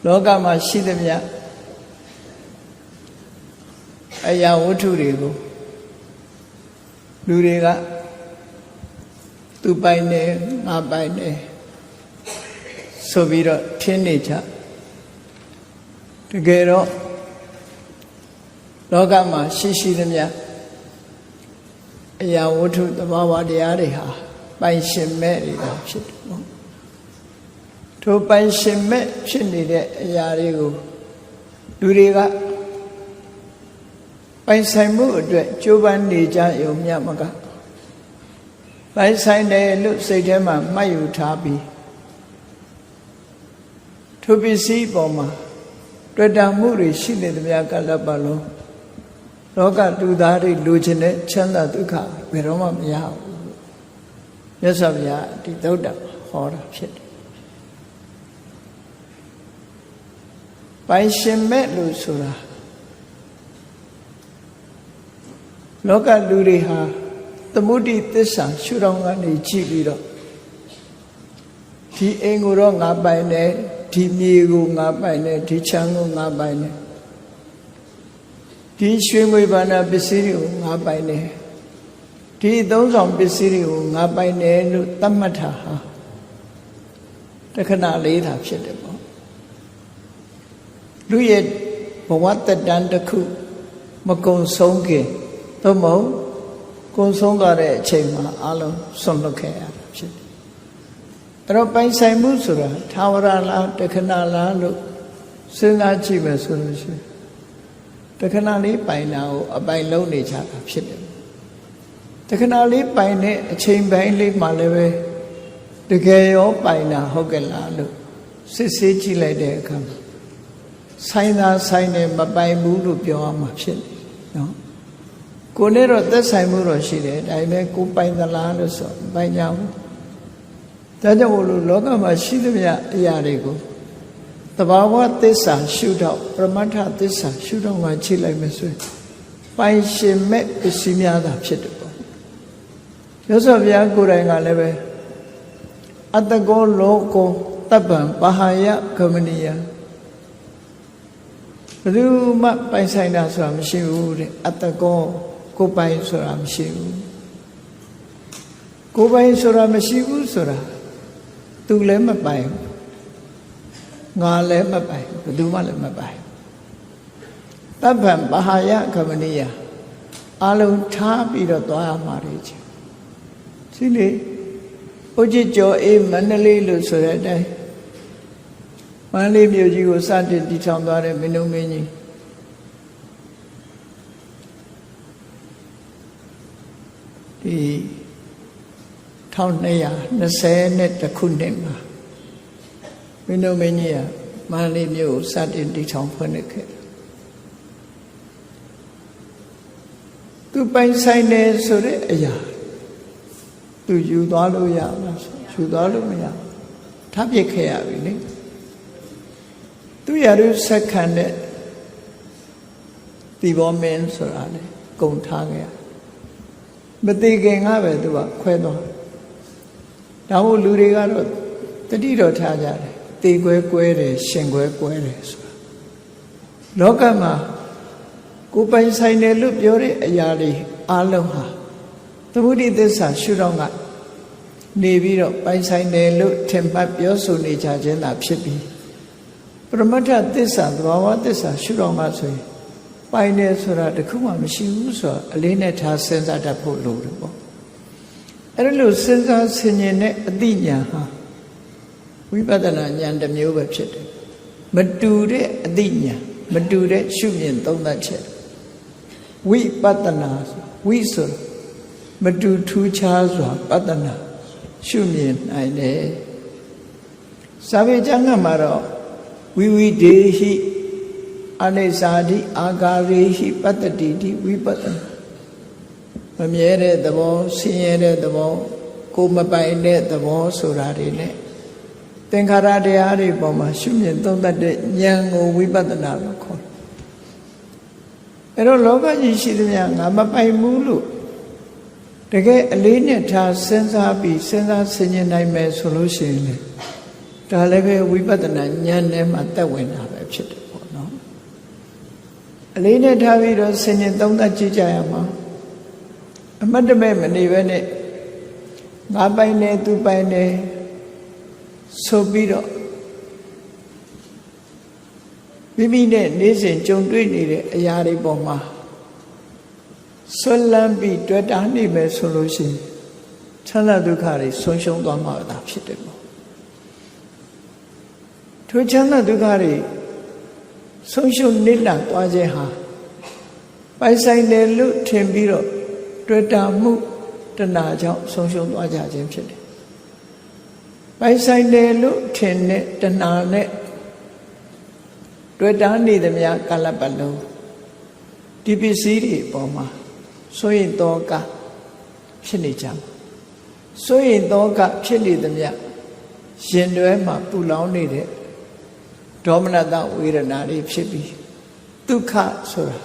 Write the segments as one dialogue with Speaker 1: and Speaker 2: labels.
Speaker 1: လောကမှာရှိသမျှအရာဝတ္ထုတွေကိုလူတွေကသူပိုင်တယ်ငါပိုင်တယ်ဆိုပြီးတော့ထင်နေကြတကယ်တော့လောကမှာရှိသမျှအရာဝတ္ထုသဘာဝတရားတွေဟာပိုင်ရှင်မဲ့တွေဖြစ်တယ်ပေါ့ထိုပိုင်ရှင်မဲ့ဖြစ်နေတဲ့အရာတွေကိုလူတွေကပိုင်ဆိုင်မှုအတွက်ကြိုးပမ်းနေကြရုံမျှမကပိုင်ဆိုင်တယ်လို့စိတ်ထဲမှာမှတ်ယူထားပြီးထိုပစ္စည်းပေါ်မှာတွေ့တာမှုတွေရှိနေသမျှကလပ်ပါလုံးလောကလူသားတွေလူချင်းတဲ့ချမ်းသာဒုက္ခဘယ်တော့မှမရဘူးမြတ်စွာဘုရားဒီသုဒ္ဓဟောတာဖြစ်တယ်ပိုင်ရှင်မဲ့လို့ဆိုတာလောကလူတွေဟာသမုဒိသစ္စာရှုထောင့်ကနေကြည့်ပြီးတော့ဒီအိမ်ကိုတော့ငါပိုင်တယ်ဒီမြေကိုငါပိုင်တယ်ဒီချမ်းကိုငါပိုင်တယ်ဒီရွှေငွေဘာနာပစ္စည်းတွေကိုငါပိုင်တယ်ဒီသုံးဆောင်ပစ္စည်းတွေကိုငါပိုင်တယ်လို့သတ်မှတ်တာဟာတခဏလေးတာဖြစ်တယ်ပေါ့လူရဲ့ဘဝတတန်တစ်ခုမကုံဆုံးခင်သို့မဟုတ်ကုံဆုံးသွားတဲ့အချိန်မှာအလုံးဆွန့်လွတ်ခဲ့ရတာဖြစ်တယ်အဲ့တော့ပိုင်ဆိုင်မှုဆိုတာသာဝရလားတခဏလားလို့စဉ်းစားကြည့်မယ်ဆိုလို့ရှိရင်တခဏလေးပိုင်တာကိုအပိုင်လုံးနေကြတာဖြစ်တယ်တခဏလေးပိုင်တဲ့အချိန်ပိုင်းလေးမှလည်းပဲတကယ်ရောပိုင်တာဟုတ်ကဲ့လားလို့စစ်ဆေးကြည့်လိုက်တဲ့အခါမှာဆိုင်သာဆိုင်တယ်မပိုင်ဘူးလို့ပြောရမှာဖြစ်တယ်နော်ကိုယ်နဲ့တော့သက်ဆိုင်မှုတော့ရှိတယ်ဒါပေမဲ့ကိုပိုင်သလားလို့ဆိုပိုင်ကြဘူးဒါကြောင့်မို့လို့လောကမှာရှိသမျှအရာတွေကိုသဘာဝသစ္စာရှုတော့ပရမတ္ထသစ္စာရှုတော့မှကြည့်လိုက်မယ်ဆိုရင်ပိုင်ရှင်မဲ့ပစ္စည်းများတာဖြစ်တယ်ပေါ့မြတ်စွာဘုရားကိုယ်တိုင်ကလည်းပဲအတ္တကောလောကောတပ္ပံပဟာယဂမနိယဘယ်သူမှပိုင်ဆိုင်တာဆိုတာမရှိဘူးတဲ့အတ္တကောကိုပိုင်ဆိုတာမရှိဘူးကိုပိုင်ဆိုတာမရှိဘူးဆိုတာသူလည်းမပိုင်ငါလည်းမပိုင်ဘယ်သူမှလည်းမပိုင်တပ္ပံပဟာယဂမနိယအလုံးထားပြီးတော့သွားရမှာလေဒီလေဥจิตကျော်အေးမန္တလေးလို့ဆိုတဲ့အတိုင်းမန္တလေးမြို့ကြီးကိုစတင်တည်ထောင်သွားတဲ့မင်းတို့မင်းကြီးဒီ1220ခုနှစ်မှာမင်းတို့မင်းကြီးကမန္တလေးမြို့ကိုစတင်တည်ထောင်ဖွင့်လှစ်ခဲ့သူပိုင်ဆိုင်တယ်ဆိုတဲ့အရာသူယူသွားလို့ရလားယူသွားလို့မရဘူးထားပြစ်ခဲ့ရပြီလေသူရရုဆက်ခံတဲ့ဒီဘောမင်းဆိုတာလေကုံထားခဲ့ရမသိခင်ကပဲသူကခွဲသွားဒါမို့လူတွေကတော့တတိတော်ထားကြတယ်တေကွဲကွဲတယ်ရှင်ကွဲကွဲတယ်ဆိုတာလောကမှာကိုပိုင်ဆိုင်တယ်လို့ပြောတဲ့အရာတွေအလုံးဟာသမုဒိသစ္စာရှုတော့ကနေပြီးတော့ပိုင်ဆိုင်တယ်လို့ထင်မှတ်ပြောဆိုနေကြခြင်းသာဖြစ်ပြီးပရမတ္ထသစ္စာသဘာဝသစ္စာရှုတော့မှဆိုရင်ပိုင်တယ်ဆိုတာတခုမှမရှိဘူးဆိုတော့အလေးနဲ့ထားစဉ်းစားတတ်ဖို့လိုတယ်ပေါ့အဲ့ဒါလို့စဉ်းစားဆင်ခြင်တဲ့အသိဉာဏ်ဟာဝိပဿနာဉာဏ်တစ်မျိုးပဲဖြစ်တယ်မတူတဲ့အသိဉာဏ်မတူတဲ့ရှုမြင်သုံးသပ်ချက်ဝိပဿနာဝိဆိုမတူထူးခြားစွာပဿနာရှုမြင်နိုင်တယ်စာပေကျမ်းကမှာတော့ဝိဝိဒေဟိအနိစ္စတိအာဂါရေဟိပတ္တိတိဝိပဿနာမမြဲတဲ့သဘောဆင်းရဲတဲ့သဘောကိုမပိုင်တဲ့သဘောဆိုတာတွေနဲ့သင်္ခါရတရားတွေပေါ်မှာရှုမြင်သုံးသပ်တဲ့ဉာဏ်ကိုဝိပဿနာလို့ခေါ်တယ်အဲ့တော့လောကကြီးရှိသမျှငါမပိုင်ဘူးလို့တကယ်အလေးနဲ့ထားစဉ်းစားပြီးစဉ်းစားဆင်ခြင်နိုင်မယ်ဆိုလို့ရှိရင်လေ ဒါလည်းပဲဝိပဿနာဉာဏ်နဲ့မှတက်ဝင်တာပဲဖြစ်တယ်ပေါ့နော်အလေးနဲ့ထားပြီးတော့ဆင်ញင်သုံးသပ်ကြည့်ကြရမှာအမတ်တမဲ့မနေပဲနဲ့ငါပိုင်နေသူပိုင်နေဆိုပြီးတော့မိမိနဲ့နေ့စဉ်ကြုံတွေ့နေတဲ့အရာတွေပေါ်မှာဆွလန်းပြီးတွေ့တာနေမယ်ဆိုလို့ရှိရင်ချမ်းသာဒုက္ခတွေဆုံးရှုံးသွားမှာသာဖြစ်တယ်ပေါ့ထိုချမ်းသာဒုက္ခတွေဆုံးရှုံးနေတာသွားခြင်းဟာပိုင်ဆိုင်တယ်လို့ထင်ပြီးတော့တွေ့တာမှုတဏှာကြောင့်ဆုံးရှုံးသွားကြခြင်းဖြစ်တယ်ပိုင်ဆိုင်တယ်လို့ထင်တဲ့တဏှာနဲ့တွေ့တာနေသမျှကာလပတ်လုံးဒီပစ္စည်းတွေပေါ်မှာဆိုရင်တော့ကဖြစ်နေကြမှာဆိုရင်တော့ကဖြစ်နေသမျှရင်တွဲမှာပူလောင်နေတဲ့ဒေါမနတဝေဒနာတွေဖြစ်ပြီးဒုက္ခဆိုတာ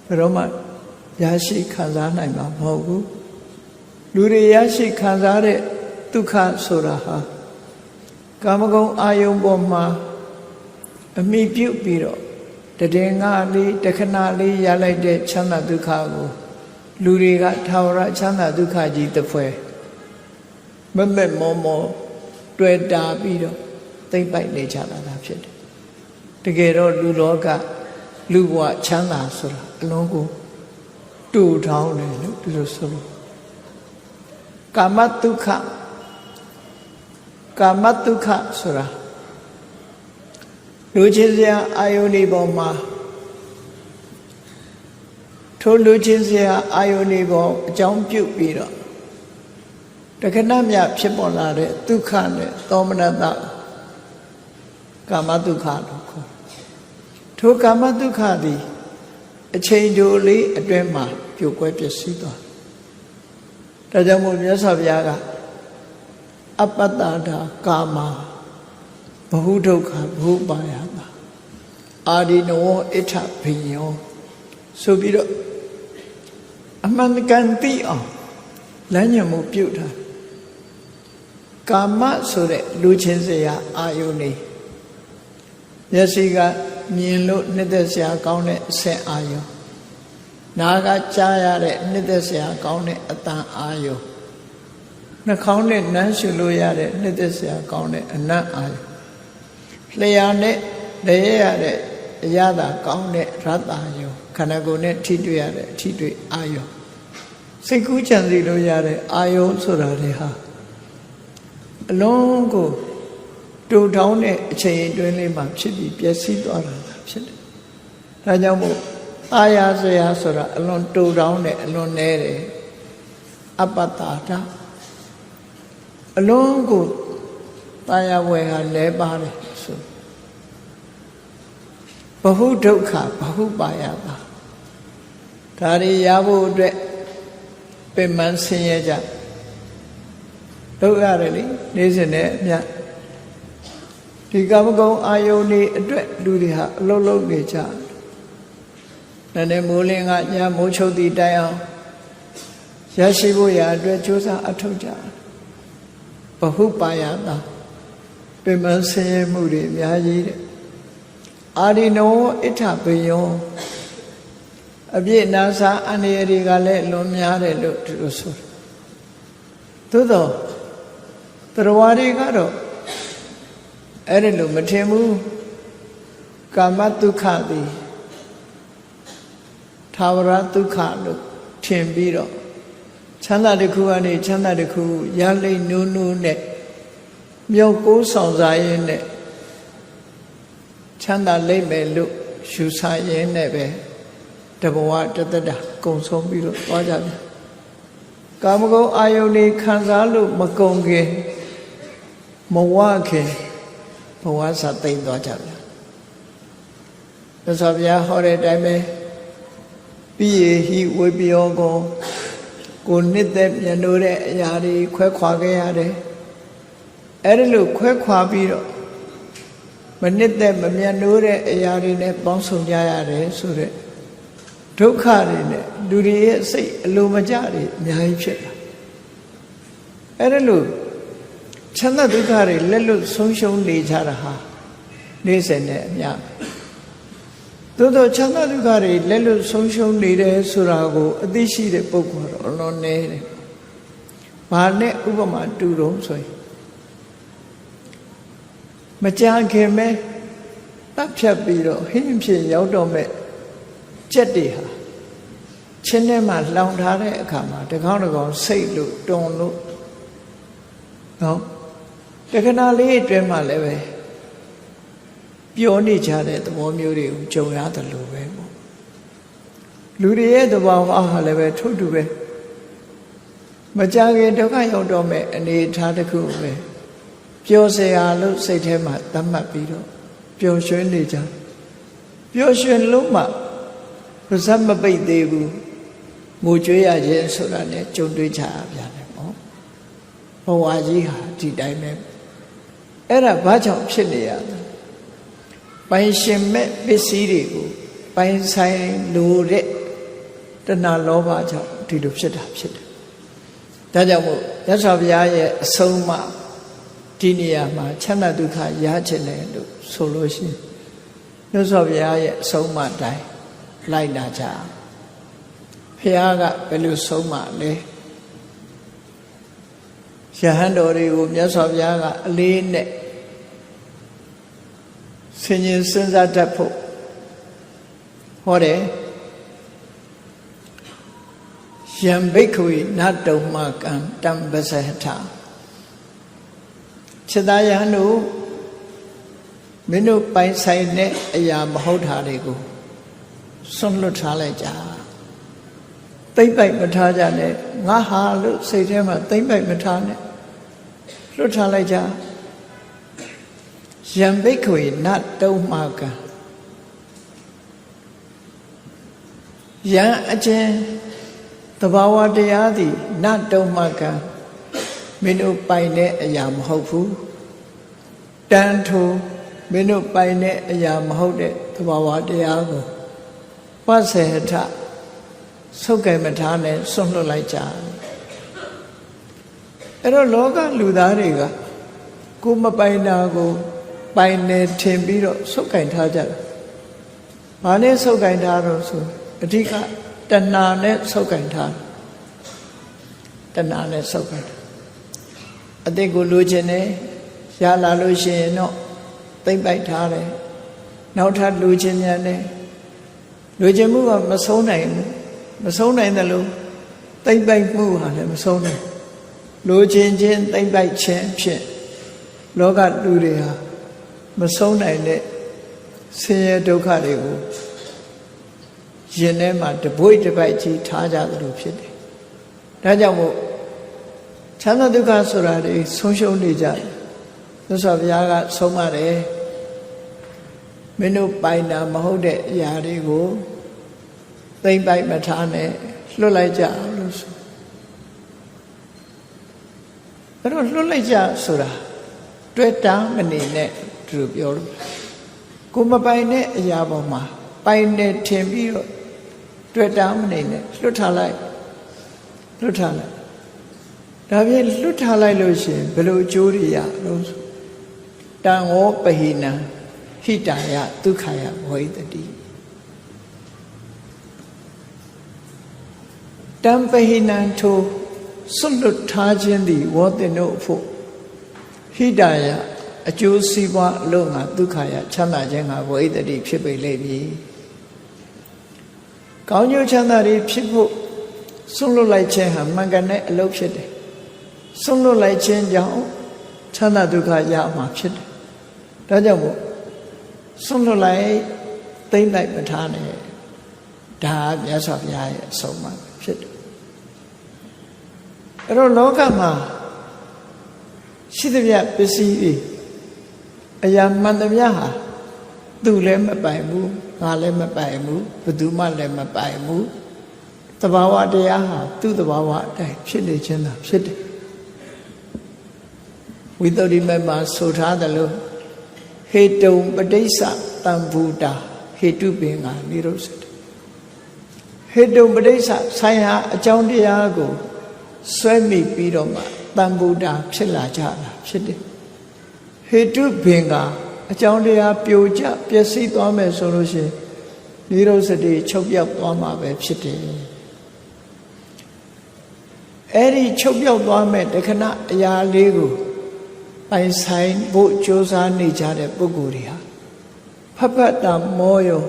Speaker 1: ဘယ်တော့မှရရှိခံစားနိုင်မှာမဟုတ်ဘူးလူတွေရရှိခံစားတဲ့ဒုက္ခဆိုတာဟာကာမဂုဏ်အာယုံပေါ်မှာအမိပြုတ်ပြီးတော့တည်ငါလေးတခဏလေးရလိုက်တဲ့ချမ်းသာဒုက္ခကိုလူတွေကထာဝရချမ်းသာဒုက္ခကြီးတစ်ဖွဲမမက်မောမောတွေ့တာပြီးတော့သိမ့်ပိုက်နေကြတာဖြစ်တယ်တကယ်တော့လူလောကလူဘဝချမ်းသာဆိုတာအလုံးကိုတူထောင်းတယ်လို့ဒီလိုဆိုလို့ကာမတုခဆိုတာလူချင်းစရာအာယုန်ဒီပေါ်မှာထိုလူချင်းစရာအာယုန်ဒီပေါ်အကြောင်းပြုပြီးတော့တခဏမြဖြစ်ပေါ်လာတဲ့ဒုက္ခနဲ့သောမနတကာမဒုက္ခလို့ခေါ်ထိုကာမဒုက္ခသည်အချိန်တိုလေးအတွင်းမှာပြိုကွဲပျက်စီးသွားဒါကြောင့်မို့မြတ်စွာဘုရားကအပတ္တတာကာမဘဟုဒုက္ခဘဟုပါယတာအာဒီနဝအဋ္ဌဘိယောဆိုပြီးတော့အမှန်ကန်သိအောင်လမ်းညွှန်မှုပြုတာကာမဆိုတဲ့လူချင်းစရာအာယုန်နေမျက်စိကမြင်လို့နှစ်သက်စရာကောင်းတဲ့အဆင့်အာယုန်နားကကြားရတဲ့နှစ်သက်စရာကောင်းတဲ့အတန်အာယုန်နှာခေါင်းနဲ့နမ်းရှုလို့ရတဲ့နှစ်သက်စရာကောင်းတဲ့အနံ့အာယုန်လျှာနဲ့လည်းရတဲ့အရသာကောင်းတဲ့ရတ္တအာယုန်ခန္ဓာကိုယ်နဲ့ထိတွေ့ရတဲ့အထိတွေ့အာယုန်စိတ်ကူးကြံစီလို့ရတဲ့အာယုန်ဆိုတာတွေဟာအလုံးကိုတူထောင်းတဲ့အချိန်အတွင်းလေးမှာဖြစ်ပြီးပျက်စီးသွားတာဖြစ်တယ်။ဒါကြောင့်မို့အာရစရာဆိုတာအလွန်တူထောင်းတဲ့အလွန်နဲတယ်အပတ္တာတာအလုံးကိုတာယာဝယ်ဟာလဲပါတယ်ဆိုဘဟုဒုက္ခဘဟုပါယတာဒါတွေရဖို့အတွက်ပင်မဆင်းရဲကြလုပ်ရတယ်လေနေစဉ်နဲ့အမြတ်ဒီကာမဂုဏ်အာယုန်တွေအတွက်လူတွေဟာအလုံးလုံးနေကြတယ်။နဲ့မိုးလင်းကညမိုးချုပ်သည့်တိုင်အောင်ရရှိဖို့ရာအတွက်ကြိုးစားအထောက်ကြဘဟုပါယတာပင်မဆင်းရဲမှုတွေအများကြီးတဲ့အာဒီနောအဋ္ဌဘယောအပြည့်နာစာအန္တရာယ်တွေကလည်းလွန်များတယ်လို့ဒီလိုဆိုသို့တော့တရားတွေကတော့အဲ့ဒီလိုမထင်ဘူးကာမဒုက္ခသည်ထာဝရဒုက္ခလို့ထင်ပြီးတော့ချမ်းသာတစ်ခုကနေချမ်းသာတစ်ခုရလိမ့်နိုးနိုးနဲ့မြောက်ကိုးဆောင်စားရင်းနဲ့ချမ်းသာလိမ့်မယ်လို့ယူဆရင်းနဲ့ပဲတဘဝတသက်တာကုံဆုံးပြီးတော့သွားကြတယ်ကာမဂုဏ်အာယုန်တွေခံစားလို့မကုန်ခင်မဝခင်ဘဝစသိမ့်သွားကြတယ်။သစ္စာဗျာဟောတဲ့အတိုင်းပဲပိယေဟိဝေပယောကိုနှစ်သက်မြတ်လို့တဲ့အရာတွေခွဲခွာခဲ့ရတယ်။အဲ့ဒါလို့ခွဲခွာပြီးတော့မနှစ်သက်မမြတ်လို့တဲ့အရာတွေနဲ့ပေါင်းစုံကြရတယ်ဆိုတဲ့ဒုက္ခတွေနဲ့လူတွေရဲ့စိတ်အလိုမကျတွေအများကြီးဖြစ်လာ။အဲ့ဒါလို့ ချမ်းသာဒုက္ခတွေလက်လွတ်ဆုံးရှုံးနေကြတာဟာနေ့စဉ်နဲ့အမျှသို့တော့ချမ်းသာဒုက္ခတွေလက်လွတ်ဆုံးရှုံးနေတယ်ဆိုတာကိုအသိရှိတဲ့ပုဂ္ဂိုလ်တော့လွန်နေတယ်။ဘာနဲ့ဥပမာတူတော့ဆိုရင်မကြာခင်ပဲတပ်ဖြတ်ပြီးတော့ဟင်းဖြစ်ရောက်တော့မဲ့ကြက်တွေဟာချင်းထဲမှာလောင်ထားတဲ့အခါမှာတကောင်းတကောင်းစိတ်လို့တွန်လို့နော်တခဏလေးအတွင်းမှာလည်းပဲပြောနေကြတဲ့သဘောမျိုးတွေကိုကြုံရတယ်လို့ပဲပေါ့လူတွေရဲ့သဘောအားဟာလည်းပဲထို့တူပဲမကြခင်ဒုက္ခရောက်တော့မဲ့အနေအထားတစ်ခုပဲပျော်စရာလို့စိတ်ထဲမှာသတ်မှတ်ပြီးတော့ပျော်ရွှင်နေကြပျော်ရွှင်လို့မှပါဇက်မပိတ်သေးဘူးငိုကြွေးရခြင်းဆိုတာနဲ့ကြုံတွေ့ကြရပြန်တယ်ပေါ့ဘဝကြီးဟာဒီတိုင်းပဲအဲ့ဒါဘာကြောင့်ဖြစ်နေရလဲပိုင်ရှင်မဲ့ပစ္စည်းတွေကိုပိုင်ဆိုင်လို့တဲ့တဏှာလောဘကြောင့်ဒီလိုဖြစ်တာဖြစ်တယ်ဒါကြောင့်မို့ရသော်ဘုရားရဲ့အဆုံးအမဒီနေရာမှာချမ်းသာဒုက္ခရခြင်းတယ်လို့ဆိုလို့ရှိရင်ရသော်ဘုရားရဲ့အဆုံးအမတိုင်းလိုက်နာကြဘုရားကဘယ်လိုဆုံးမလဲယဟန်တော်တွေကိုမြတ်စွာဘုရားကအလေးနဲ့ဆင်ញင်စဉ်းစားတတ်ဖို့ဟောတယ်ယံဘိက္ခဝေနတုံမကံတံပစဟထခြေသားယဟန်တို့မင်းတို့ပိုင်ဆိုင်တဲ့အရာမဟုတ်တာတွေကိုစွန့်လွတ်ထားလိုက်ကြသိမ့်ပိုက်မထားကြနဲ့ငါဟာလို့စိတ်ထဲမှာသိမ့်ပိုက်မထားနဲ့လွတ်ထားလိုက်ကြယံဘိက္ခဝေနတုံမကံယံအချင်းသဘာဝတရားသည်နတုံမကံမင်းတို့ပိုင်တဲ့အရာမဟုတ်ဘူးတန်ထိုမင်းတို့ပိုင်တဲ့အရာမဟုတ်တဲ့သဘာဝတရားကိုပစေထဆုတ်ကဲ့မထားနဲ့စွန့်လွတ်လိုက်ကြအဲ့တော့လောကလူသားတွေကကိုမပိုင်တာကိုပိုင်နေထင်ပြီးတော့ဆုတ်ကဲ့ထားကြတယ်။ဘာနဲ့ဆုတ်ကဲ့ထားတော့ဆိုအဓိကတဏှာနဲ့ဆုတ်ကဲ့ထားတဏှာနဲ့ဆုတ်ကဲ့အတိတ်ကိုလိုချင်တယ်ရလာလို့ရှိရင်တော့သိမ့်ပိုက်ထားတယ်နောက်ထပ်လိုချင်မြန်တယ်လိုချင်မှုကမဆုံးနိုင်ဘူးမဆုံးနိုင်တယ်လို့သိမ့်ပိုက်မှုဟာလည်းမဆုံးနိုင်လိုချင်ခြင်းသိမ့်ပိုက်ခြင်းဖြင့်လောကလူတွေဟာမဆုံးနိုင်တဲ့ဆင်းရဲဒုက္ခတွေကိုရင်ထဲမှာတပွေ့တပိုက်ကြီးထားကြသလိုဖြစ်တယ်။ဒါကြောင့်မို့ချမ်းသာဒုက္ခဆိုတာတွေဆုံးရှုံးနေကြတယ်။သစ္စာဘုရားကဆုံးမတယ်မင်းတို့ပိုင်တာမဟုတ်တဲ့အရာတွေကိုသိမ့်ပိုက်မထားနဲ့လွတ်လိုက်ကြလို့ဆိုအဲ့တော့လွတ်လိုက်ကြဆိုတာတွေ့တာမနေနဲ့သူတို့ပြောလို့ကိုမပိုင်တဲ့အရာပေါ်မှာပိုင်နေထင်ပြီးတော့တွေ့တာမနေနဲ့လွတ်ထားလိုက်လွတ်ထားလိုက်ဒါဖြင့်လွတ်ထားလိုက်လို့ရှိရင်ဘယ်လိုအကျိုးတွေရလို့တံဝောပဟိနံဟိတာယဒုက္ခယဝိတတိတံပဟိနံထိုစွန့်လွတ်ထားခြင်းသည်ဝေါတင်တို့ဖို့ဟိတာယအကျိုးစီးပွားအလို့ငါဒုက္ခယချမ်းသာခြင်းငါဝိတတိဖြစ်ပေလိမ့်မည်ကောင်းကျိုးချမ်းသာတွေဖြစ်ဖို့စွန့်လွတ်လိုက်ခြင်းဟာမှန်ကန်တဲ့အလုပ်ဖြစ်တယ်စွန့်လွတ်လိုက်ခြင်းကြောင့်ချမ်းသာဒုက္ခရမှာဖြစ်တယ်ဒါကြောင့်မို့စွန့်လွတ်လိုက်သိမ့်လိုက်မထားနဲ့ဒါမြတ်စွာဘုရားရဲ့အဆုံးအမဖြစ်တယ်အဲ့တော့လောကမှာရှိသမျှပစ္စည်းတွေအရာမှန်သမျှဟာသူလည်းမပိုင်ဘူးငါလည်းမပိုင်ဘူးဘယ်သူမှလည်းမပိုင်ဘူးသဘာဝတရားဟာသူ့သဘာဝအတိုင်းဖြစ်နေခြင်းသာဖြစ်တယ်ဝိသုဒ္ဓိမမှာဆိုထားတယ်လို့ဟေတုံပဋိစ္စတံဘူတာဟေတုပင်ကနိရောဓစတဟေတုံပဋိစ္စဆိုင်ဟာအကြောင်းတရားကိုဆွဲမိပြီးတော့မှတ တန်ဗုဒ္ဓဖြစ်လာကြတာဖြစ်တယ်ဟေတုဘင်ကအကြောင်းတရားပြိုကျပျက်စီးသွားမယ်ဆိုလို့ရှိရင်နိရောဓစတိချုပ်ပြောက်သွားမှာပဲဖြစ်တယ်အဲ့ဒီချုပ်ပြောက်သွားမဲ့တခဏအရာလေးကိုပိုင်ဆိုင်ဖို့ကြိုးစားနေကြတဲ့ပုဂ္ဂိုလ်တွေဟာဖတ်ဖတ်တာမောရော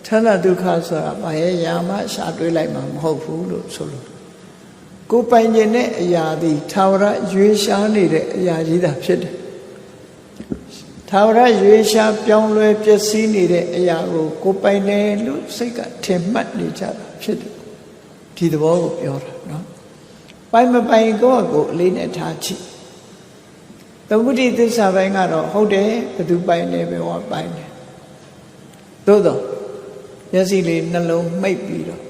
Speaker 1: ချမ်းသာဒုက္ခဆိုတာဘာရဲ့ယာမရှာတွေးလိုက်မှာမဟုတ်ဘူးလို့ဆိုလို့ကိုပိုင်ခြင်းတဲ့အရာသည်သာဝရရွေးရှားနေတဲ့အရာကြီးသာဖြစ်တယ်သာဝရရွေးရှားပြောင်းလဲပျက်စီးနေတဲ့အရာကိုပိုင်တယ်လို့စိတ်ကထင်မှတ်နေကြတာဖြစ်တယ်ဒီသဘောကိုပြောတာနော်ပိုင်မပိုင်ကိုယ့်ကိုအလေးနဲ့ထားကြည့်သမုဒိသစ္စာပိုင်းကတော့ဟုတ်တယ်ဘယ်သူပိုင်တယ်ဘယ်ဟောပိုင်တယ်သို့တော့မျက်စိလေးနှလုံးမှိတ်ပြီးတော့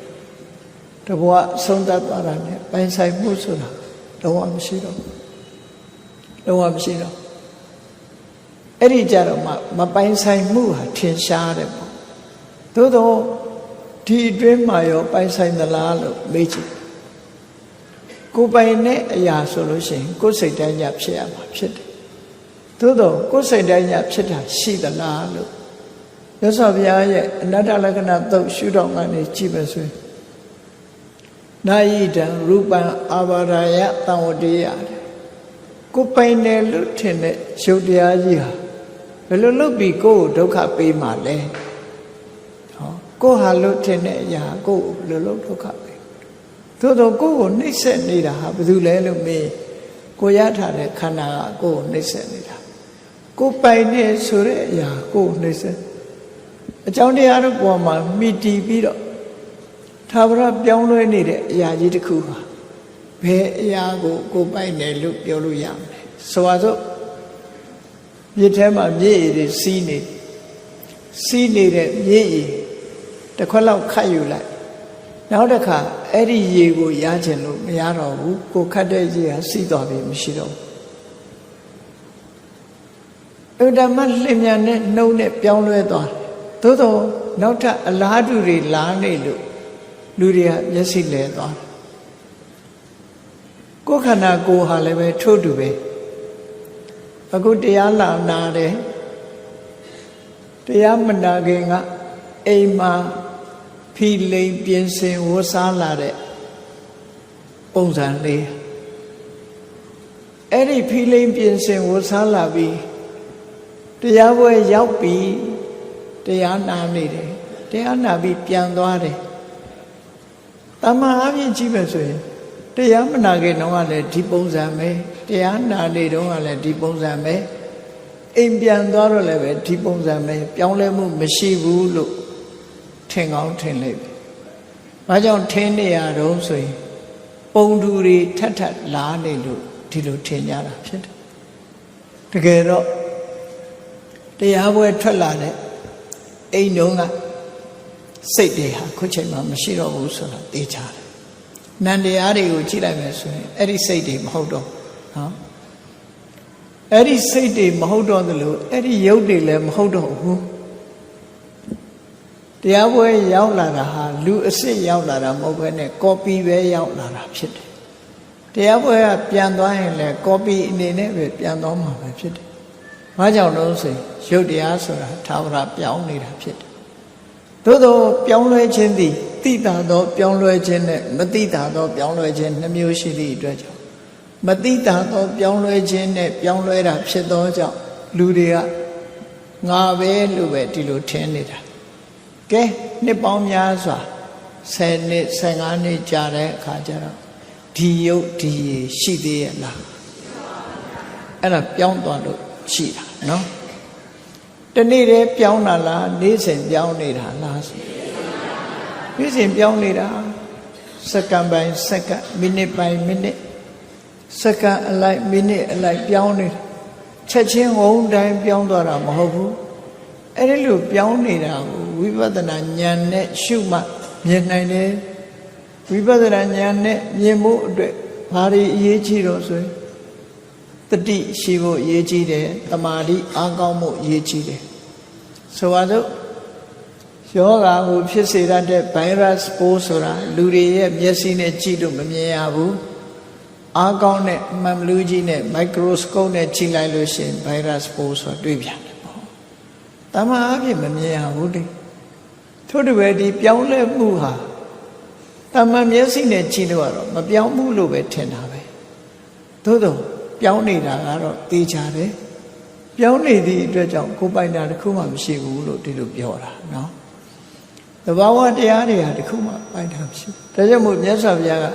Speaker 1: တဘဝဆုံးသတ်သွားတာနဲ့ပိုင်ဆိုင်မှုဆိုတာလုံးဝမရှိတော့လုံးဝမရှိတော့အဲ့ဒီကြတော့မပိုင်ဆိုင်မှုဟာထင်ရှားတယ်ပေါ့သို့တော့ဒီအတွင်းမှာရောပိုင်ဆိုင်သလားလို့မေးကြည့်ကိုပိုင်တဲ့အရာဆိုလို့ရှိရင်ကိုယ်စိတ်တိုင်းညဖြစ်ရမှာဖြစ်တယ်သို့တော့ကိုယ်စိတ်တိုင်းညဖြစ်တာရှိသလားလို့မြတ်စွာဘုရားရဲ့အနတ္တလက္ခဏာသုတ်ရှုထောင့်ကနေကြည့်ပါဆိုရင်နာယိတံရူပံအာဘာရယတံဝတေယကိုပိုင်တယ်လို့ထင်တဲ့ရုပ်တရားကြီးဟာဘယ်လိုလုပ်ပြီးကိုယ်ကိုဒုက္ခပေးမှလဲဟောကိုယ်ဟာလို့ထင်တဲ့အရာကိုယ်ဘယ်လိုလုပ်ဒုက္ခပေးသို့တော့ကိုယ်ကိုနှိမ့်ဆက်နေတာဟာဘာလို့လဲလို့မေးကိုရထားတဲ့ခန္ဓာကကိုယ်ကိုနှိမ့်ဆက်နေတာကိုယ်ပိုင်နေဆိုတဲ့အရာကိုယ်ကိုနှိမ့်ဆက်အကြောင်းတရားတို့ပေါ်မှာမိတီးပြီးတော့သာဝရပြောင်းလဲနေတဲ့အရာကြီးတစ်ခုဟာဘယ်အရာကိုပိုင်တယ်လို့ပြောလို့ရမလဲဆိုပါစို့မြစ်ထဲမှာမြစ်ရည်တွေစီးနေတဲ့မြစ်ရည်တစ်ခွက်လောက်ခတ်ယူလိုက်နောက်တစ်ခါအဲ့ဒီရေကိုရချင်လို့မရတော့ဘူးကိုခတ်တဲ့ရေဟာစီးသွားပြီမရှိတော့ဘူးဥဒ္ဓမလျင်မြန်နဲ့နှုံနဲ့ပြောင်းလဲသွားတယ်သို့တော့နောက်ထပ်အလားတူတွေလာနေလို့လူတွေကမျက်စိလဲသွားတယ်ကိုယ်ခန္ဓာကိုယ်ဟာလည်းပဲထို့တူပဲအခုတရားလာနာတယ်တရားမနာခင်ကအိမ်မှာဖီလိန်ပြင်ဆင်ဝတ်စားလာတဲ့ပုံစံလေးအဲ့ဒီဖီလိန်ပြင်ဆင်ဝတ်စားလာပြီးတရားပွဲရောက်ပြီးတရားနာနေတယ်တရားနာပြီးပြန်သွားတယ်တမန်အပြင်ကြည့်မယ်ဆိုရင်တရားမနာခင်တုန်းကလည်းဒီပုံစံပဲတရားနာနေတုန်းကလည်းဒီပုံစံပဲအိမ်ပြန်သွားတော့လည်းပဲဒီပုံစံပဲပြောင်းလဲမှုမရှိဘူးလို့ထင်ကောင်းထင်လိုက်ပြီ။ဘာကြောင့်ထင်နေရတော့ဆိုရင်ပုံတူတွေထပ်ထပ်လာနေလို့ဒီလိုထင်ကြတာဖြစ်တယ်။တကယ်တော့တရားပွဲထွက်လာတဲ့အိမ်တုန်းကစိတ်တွေဟာခုချိန်မှာမရှိတော့ဘူးဆိုတာသိကြတယ်။နန္တရားတွေကိုကြည့်လိုက်မယ်ဆိုရင်အဲ့ဒီစိတ်တွေမဟုတ်တော့နော်။အဲ့ဒီစိတ်တွေမဟုတ်တော့သလိုအဲ့ဒီရုပ်တွေလည်းမဟုတ်တော့ဘူး။တရားပွဲရောက်လာတာဟာလူအစ်စ်ရောက်လာတာမဟုတ်ဘဲနဲ့ကော်ပီပဲရောက်လာတာဖြစ်တယ်။တရားပွဲကပြန်သွားရင်လည်းကော်ပီအနေနဲ့ပဲပြန်သွားမှာပဲဖြစ်တယ်။ဘာကြောင့်လို့ဆိုရင်ရုပ်တရားဆိုတာသာဝရပြောင်းနေတာဖြစ်တယ်။သို့သောပြောင်းလဲခြင်းသည်တိတာသောပြောင်းလဲခြင်းနဲ့မတိတာသောပြောင်းလဲခြင်းနှမျိုးရှိသည့်အတွက်ကြောင့်မတိတာသောပြောင်းလဲခြင်းနဲ့ပြောင်းလဲတာဖြစ်သောကြောင့်လူတွေကငါပဲလို့ပဲဒီလိုထင်နေတာကဲနှစ်ပေါင်းများစွာ10နှစ်15နှစ်ကြာတဲ့အခါကျတော့ဒီယုတ်ဒီရှိသေးရဲ့လားအဲ့ဒါပြောင်းသွားလို့ရှိတာနော်တနေ့တည်းပြောင်းတာလားနေ့စဉ်ပြောင်းနေတာလားနေ့စဉ်ပြောင်းနေတာစက္ကန့်ပိုင်းစက္ကန့်မိနစ်ပိုင်းမိနစ်စက္ကန့်အလိုက်မိနစ်အလိုက်ပြောင်းနေတာချက်ချင်းဝုန်းတိုင်းပြောင်းသွားတာမဟုတ်ဘူးအဲ့ဒီလိုပြောင်းနေတာကိုဝိပဿနာဉာဏ်နဲ့ရှုမှမြင်နိုင်တယ်ဝိပဿနာဉာဏ်နဲ့မြင်ဖို့အတွက်ဘာတွေအရေးကြီးတော့ဆိုရင်တတိရှိဖို့အရေးကြီးတယ်တမာတိအားကောင်းဖို့အရေးကြီးတယ်ဆိုပါစို့ယောဂါကိုဖြစ်စေတတ်တဲ့ဗိုင်းရပ်စ်ပိုးဆိုတာလူတွေရဲ့မျက်စိနဲ့ကြည့်လို့မမြင်ရဘူး အားကောင်းတဲ့မှန်ဘလူးကြီးနဲ့ microscope နဲ့ကြည့်လိုက်လို့ရှိရင် virus ပိုးဆိုတာတွေ့ပြန်တယ်ပေါ့တမန်အဖြစ်မမြင်ရဘူးလေထို့တူပဲဒီပြောင်းလဲမှုဟာတမန်မျက်စိနဲ့ကြည့်လို့ကတော့မပြောင်းဘူးလို့ပဲထင်တာပဲသို့တော့ပြောင်းနေတာကတော့သိကြတယ်ပြောင်းနေသည့်အတွက်ကြောင့်ကိုယ်ပိုင်တာတစ်ခုမှမရှိဘူးလို့ဒီလိုပြောတာနော်သဘာဝတရားတွေဟာတစ်ခုမှပိုင်တာမရှိဘူးဒါကြောင့်မို့မြတ်စွာဘုရားက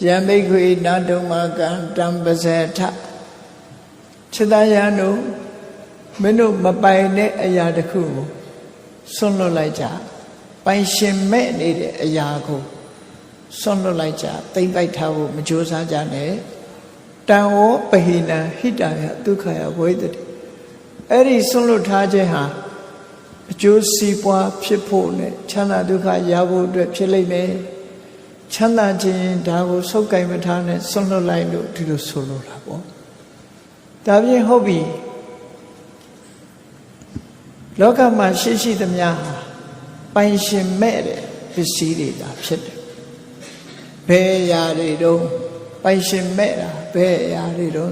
Speaker 1: ယံဘိက္ခွေနာတုံမကံတံပဇေထခြေသားရန်တို့မင်းတို့မပိုင်တဲ့အရာတစ်ခုကိုဆွန့်လွတ်လိုက်ကြပိုင်ရှင်မဲ့နေတဲ့အရာကိုဆွန့်လွတ်လိုက်ကြသိမ့်ပိုက်ထားဖို့မကြိုးစားကြနဲ့တံဝပဟိနံဟိတယဒုက္ခယဝိတ္တိအဲ့ဒီဆွန့်လွတ်ထားခြင်းဟာအကျိုးစီးပွားဖြစ်ဖို့နဲ့ချမ်းသာဒုက္ခရဖို့အတွက်ဖြစ်လိမ့်မယ်ချမ်းသာခြင်းဒါကိုစုပ်ကိုင်မထားနဲ့ဆွန့်လွတ်လိုက်လို့ဒီလိုဆိုလိုတာပေါ့ဒါပြင်ဟုတ်ပြီလောကမှာရှိသမျှဟာပိုင်ရှင်မဲ့တဲ့ပစ္စည်းတွေဒါဖြစ်တယ်ဘယ်အရာတွေတော့ပိုင်ရှင်မဲ့တာဘယ်အရာတွေတော့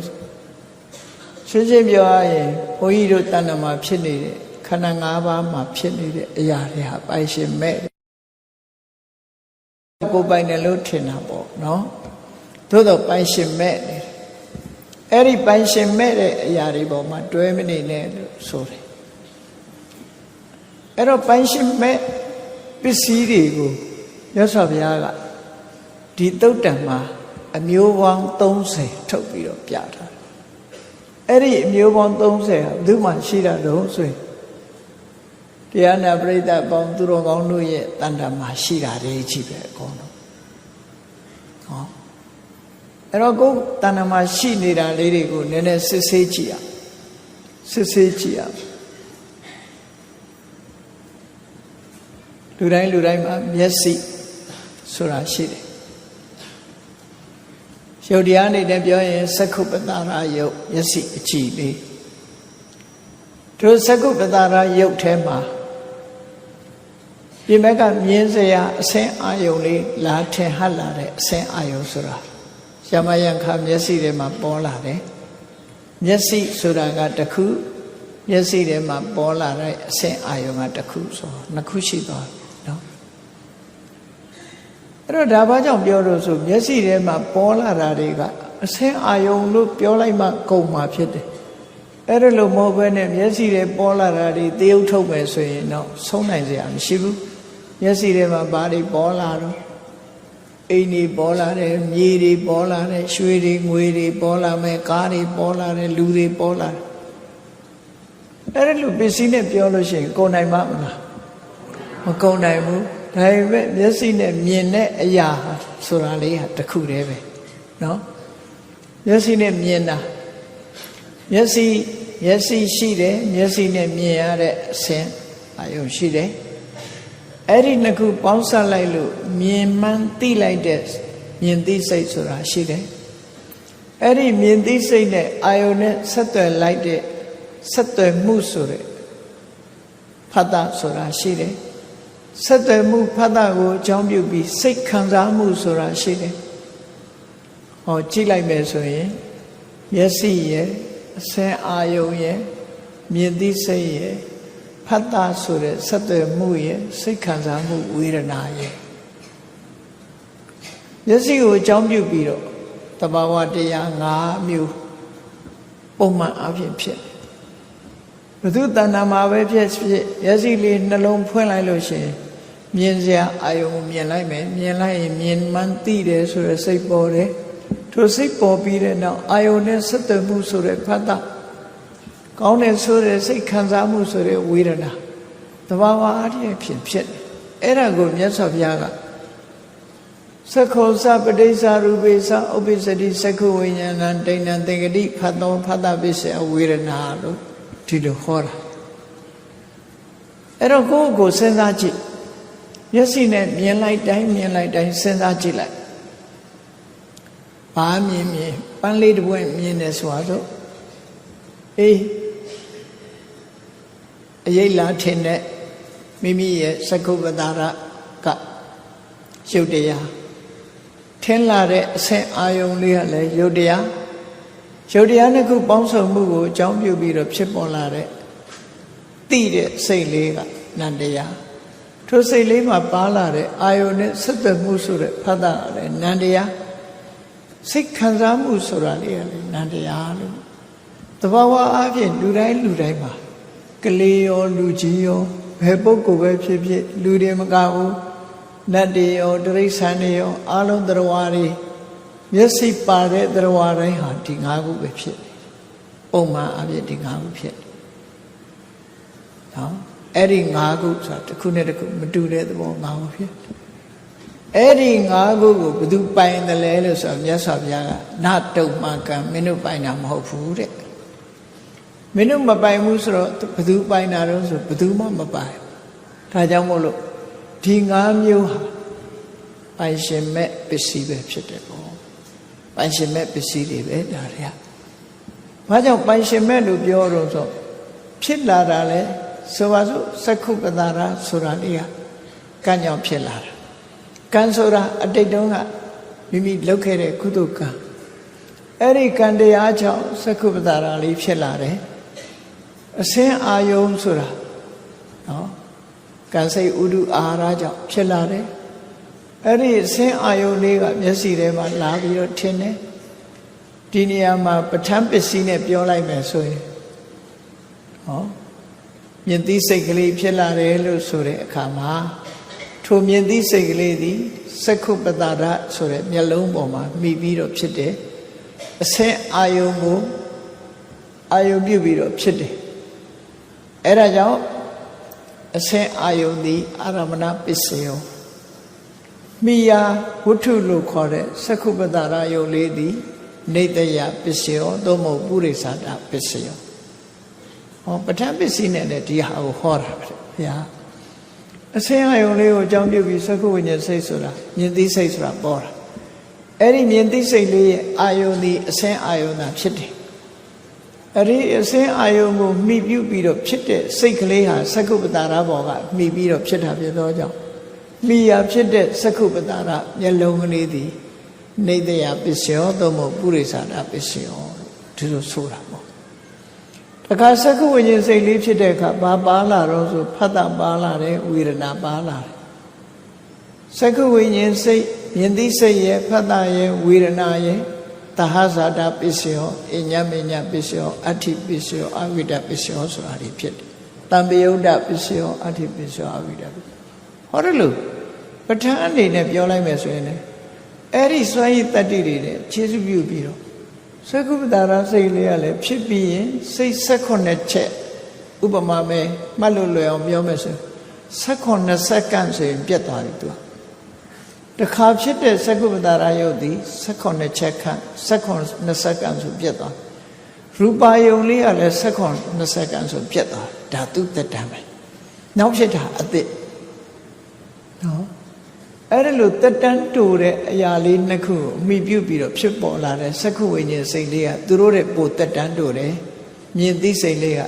Speaker 1: ရှင်းရှင်းပြောရရင်ဘုန်းကြီးတို့တဏ္ဍာမှာဖြစ်နေတဲ့ခန္ဓာ၅ပါးမှာဖြစ်နေတဲ့အရာတွေဟာပိုင်ရှင်မဲ့တယ်ကိုယ်ပိုင်တယ်လို့ထင်တာပေါ့နော်သို့တော့ပိုင်ရှင်မဲ့တယ်အဲ့ဒီပိုင်ရှင်မဲ့တဲ့အရာတွေပေါ်မှာတွဲမနေနဲ့လို့ဆိုတယ်အဲ့တော့ပိုင်ရှင်မဲ့ပစ္စည်းတွေကိုမြတ်စွာဘုရားကဒီသုတ်တံမှာအမျိုးပေါင်း30ထုတ်ပြီးတော့ပြထားတယ်အဲ့ဒီအမျိုးပေါင်း30ဟာဘယ်သူမှရှိတာတော့ဆိုရင်တရားနာပရိသတ်ပေါင်းသူတော်ကောင်းတို့ရဲ့တန်တမှာရှိတာတွေကြီးပဲအကုန်လုံးဟောအဲ့တော့ကိုယ်တန်တမှာရှိနေတာလေးတွေကိုနည်းနည်းစစ်ဆေးကြည့်ရစစ်ဆေးကြည့်ရလူတိုင်းမှာမျက်စိဆိုတာရှိတယ်ရုပ်တရားနဲ့ပြောရင်သက္ခုပတ္တရာယုတ်မျက်စိအကြည့်လေးတို့သက္ခုပတ္တရာယုတ်ထဲမှာဒီဘက်ကမြင်စရာအဆင်းအာယုံလေးလာထင်ဟပ်လာတဲ့အဆင်းအာယုံဆိုတာယမယံခမျက်စိထဲမှာပေါ်လာတယ်မျက်စိဆိုတာကတစ်ခုမျက်စိထဲမှာပေါ်လာတဲ့အဆင်းအာယုံကတစ်ခုဆိုနှစ်ခုရှိသွားတယ်နော်အဲ့တော့ဒါဘာကြောင့်ပြောလို့ဆိုမျက်စိထဲမှာပေါ်လာတာတွေကအဆင်းအာယုံလို့ပြောလိုက်မှကုန်မှာဖြစ်တယ်အဲ့ဒါလို့မဟုတ်ဘဲနဲ့မျက်စိထဲပေါ်လာတာတွေတရုပ်ထုတ်မယ်ဆိုရင်တော့ဆုံးနိုင်စရာမရှိဘူးမျက်စိထဲမှာဘာတွေပေါ်လာတော့အိမ်တွေပေါ်လာတယ်မြေတွေပေါ်လာတယ်ရွှေတွေငွေတွေပေါ်လာမယ်ကားတွေပေါ်လာတယ်လူတွေပေါ်လာတယ်အဲ့ဒါလို့ပစ္စည်းနဲ့ပြောလို့ရှိရင်ကုန်နိုင်မှာမလားမကုန်နိုင်ဘူးဒါပေမဲ့မျက်စိနဲ့မြင်တဲ့အရာဆိုတာလေးဟာတစ်ခုတည်းပဲเนาะမျက်စိနဲ့မြင်တာမျက်စိရှိတယ်မျက်စိနဲ့မြင်ရတဲ့အဆင်းအာယုံရှိတယ်အဲ့ဒီနှစ်ခုပေါင်းစပ်လိုက်လို့မြင်မှန်းသိလိုက်တဲ့မြင်သိစိတ်ဆိုတာရှိတယ်အဲ့ဒီမြင်သိစိတ်နဲ့အာယုံနဲ့ဆက်သွယ်လိုက်တဲ့ဆက်သွယ်မှုဆိုတဲ့ဖတ်တာဆိုတာရှိတယ်ဆက်သွယ်မှုဖတ်တာကိုအကြောင်းပြုပြီးစိတ်ခံစားမှုဆိုတာရှိတယ်ဟောကြည့်လိုက်မယ်ဆိုရင်မျက်စိရဲ့အဆင်းအာယုံရဲ့မြင်သိစိတ်ရဲ့ဖတ်တာဆိုတဲ့ဆက်သွယ်မှုရဲ့စိတ်ခံစားမှုဝေဒနာရဲ့မျက်စိကိုအကြောင်းပြုပြီးတော့တဘာဝတရား5မျိုးပုံမှန်အဖြစ်ဖြစ်ဘုသူတဏ္ဍာမှာပဲဖြစ်မျက်စိလေးနှလုံးဖွင့်လိုက်လို့ရှိရင်မြင်စရာအာယုံမြင်လိုက်မယ်မြင်လိုက်ရင်မြင်မှန်းသိတယ်ဆိုတဲ့စိတ်ပေါ်တယ်ထိုစိတ်ပေါ်ပြီးတဲ့နောက်အာယုန်နဲ့ဆက်သွယ်မှုဆိုတဲ့ဖတ်တာကောင်းတဲ့ဆိုတဲ့စိတ်ခံစားမှုဆိုတဲ့ဝေဒနာသဘာဝအဖြစ်ဖြစ်အဲ့ဒါကိုမြတ်စွာဘုရားကသက္ခောသပတိစ္ဆာရူပိသဥပ္ပစ္စတိသက္ခဝိညာဏံဒိဋ္ဌံသင်္ကတိဖတ်သောဖတ်တာပစ္စယဝေဒနာလို့ဒီလိုဟောတာအဲ့တော့ကိုယ့်ကိုစဉ်းစားကြည့်မျက်စိနဲ့မြင်လိုက်တိုင်းစဉ်းစားကြည့်လိုက်ဘာမြင်ပန်းလေးတစ်ပွင့်မြင်တယ်ဆိုတော့အေးအရေးလာထင်တဲ့မိမိရဲ့သက္ကုပ္ပတာရကရုပ်တရားထ ထင်းလာတဲ့အဆင့်အာယုံလေးကလည်းယုတ်တရားနှစ်ခုပေါင်းစုံမှုကိုအကြောင်းပြုပြီးတော့ဖြစ်ပေါ်လာတဲ့သိတဲ့စိတ်လေးကနန္တရားထိုစိတ်လေးမှာပါလာတဲ့အာယုန်နဲ့ဆက်သွယ်မှုဆိုတဲ့ဖတ်တာလည်းနန္တရားစိတ်ခံစားမှုဆိုတာလေးကလည်းနန္တရားလို့သဘာဝအပြင်လူတိုင်းမှာကလေးရောလူကြီးရောဘယ်ပုဂ္ဂိုလ်ပဲဖြစ်ဖြစ်လူတွေမကဘူးနတ်တွေရောတိရစ္ဆာန်တွေရောအလုံးသတ္တဝါတွေမျက်စိပါတဲ့သတ္တဝါတိုင်းဟာဒီ၅ခုပဲဖြစ်တယ်ပုံမှန်အပြင်ဒီ၅ခုဖြစ်တယ်နော်အဲ့ဒီ၅ခုဆိုတာတစ်ခုနဲ့တစ်ခုမတူတဲ့သဘော၅ခုဖြစ်အဲ့ဒီ၅ခုကိုဘယ်သူပိုင်တယ်လဲလို့ဆိုတော့မြတ်စွာဘုရားကနတုံမှကံမင်းတို့ပိုင်တာမဟုတ်ဘူးတဲ့မင်းတို့မပိုင်ဘူးဆိုတော့ဘယ်သူပိုင်တာတော့ဆိုဘယ်သူမှမပိုင်ဒါကြောင့်မို့လို့ဒီ၅မျိုးဟာပိုင်ရှင်မဲ့ပစ္စည်းပဲဖြစ်တယ်ပေါ့ပိုင်ရှင်မဲ့ပစ္စည်းတွေပဲဒါတွေကဘာကြောင့်ပိုင်ရှင်မဲ့လို့ပြောတော့ဆိုဖြစ်လာတာလဲဆိုပါစို့သက္ခုပ္ပတာရဆိုတာလေးကကံကြောင့်ဖြစ်လာတာကံဆိုတာအတိတ်တုန်းကမိမိလုပ်ခဲ့တဲ့ကုသိုလ်ကံအဲ့ဒီကံတရားကြောင့်သက္ခုပ္ပတာရလေးဖြစ်လာတယ်အစင်းအာယုံဆိုတာနော်ကံစိတ်ဥဒုအာဟာရကြောင့်ဖြစ်လာတယ်အဲ့ဒီအစင်းအာယုံလေးကမျက်စိထဲမှာလာပြီးတော့ထင်တယ်ဒီနေရာမှာပဋ္ဌာန်းပစ္စည်းနဲ့ပြောလိုက်မယ်ဆိုရင်ဟောမြင်သိစိတ်ကလေးဖြစ်လာတယ်လို့ဆိုတဲ့အခါမှာထိုမြင်သိစိတ်ကလေးသည်သက္ခုပ္ပတာရဆိုတဲ့မျက်လုံးပေါ်မှာမိပြီးတော့ဖြစ်တယ်အစင်းအာယုံကိုအာယုံပြုပြီးတော့ဖြစ်တယ်အဲ့ဒါကြောင့်အစင်းအာယုန်သည်အာရမဏပစ္စယောမိယာဝတ္ထုလို့ခေါ်တဲ့သက္ခုပ္ပတာရယုတ်လေးသည်နေတယပစ္စယောသို့မဟုတ်ပုရိသတာပစ္စယောဟောပဋ္ဌာန်းပစ္စည်းနဲ့လည်းဒီဟာကိုဟောတာပဲဗျာအစင်းအာယုန်လေးကိုအကြောင်းပြုပြီးသက္ခုဝိညာဉ်စိတ်ဆိုတာမြင်သိစိတ်ဆိုတာပေါ်တာအဲ့ဒီမြင်သိစိတ်လေးရဲ့အာယုန်သည်အစင်းအာယုန်သာဖြစ်တယ်အဲ့ဒီအစင်းအာယုံကိုမှီပြုပြီးတော့ဖြစ်တဲ့စိတ်ကလေးဟာသက္ခုပ္ပတာရဘောကမှီပြီးတော့ဖြစ်တာဖြစ်သောကြောင့်မိယာဖြစ်တဲ့သက္ခုပ္ပတာရမျက်လုံးကလေးသည်နေတယပစ္စယောသို့မဟုတ်ပုရိသတာပစ္စယောဒီလိုဆိုတာပေါ့တခါသက္ခုဝိညာဉ်စိတ်လေးဖြစ်တဲ့အခါဘာပါလာတော့ဆိုဖတ်တာပါလာတယ်ဝေဒနာပါလာတယ်သက္ခုဝိညာဉ်စိတ်မြင်သိစိတ်ရဲ့ဖတ်တာရဲ့ဝေဒနာရဲ့သဟဇာတာပစ္စယောအညမညပစ္စယောအဋ္ဌိပစ္စယောအဝိဒပစ္စယောဆိုတာတွေဖြစ်တယ်။တံပယုဒ္ဓပစ္စယောအဋ္ဌိပစ္စယောအဝိဒပစ္စယောဟောတယ်လို့ပဋ္ဌာန်းအနေနဲ့ပြောလိုက်မယ်ဆိုရင်လည်းအဲ့ဒီစွမ်းရည်တတ္တိတွေနဲ့ခြေစုပ်ပြုပြီးတော့သက္ခုပ္ပတာရစိတ်လေးကလည်းဖြစ်ပြီးရင်စိတ်16ချက်ဥပမာပဲမှတ်လို့လွယ်အောင်ပြောမယ်ဆို16စက္ကန့်ဆိုရင်ပြတ်သွားပြီသူကတခါဖြစ်တဲ့သက္ခုပ္ပတာရယုတ်သည်16ချက်ခန့်16စက္ကန့်ဆိုပြတ်သွားရူပါယုံလေးကလည်း16စက္ကန့်ဆိုပြတ်သွားဓာတုတ္တံပဲနောက်ဖြစ်တာအသစ်နော်အဲ့ဒါလို့တတန်းတူတဲ့အရာလေးနှစ်ခုကိုအမိပြုပြီးတော့ဖြစ်ပေါ်လာတဲ့သက္ခုဝိညာဉ်စိတ်လေးကသူတို့တဲ့ပိုတတန်းတူတယ်မြင်သိစိတ်လေးက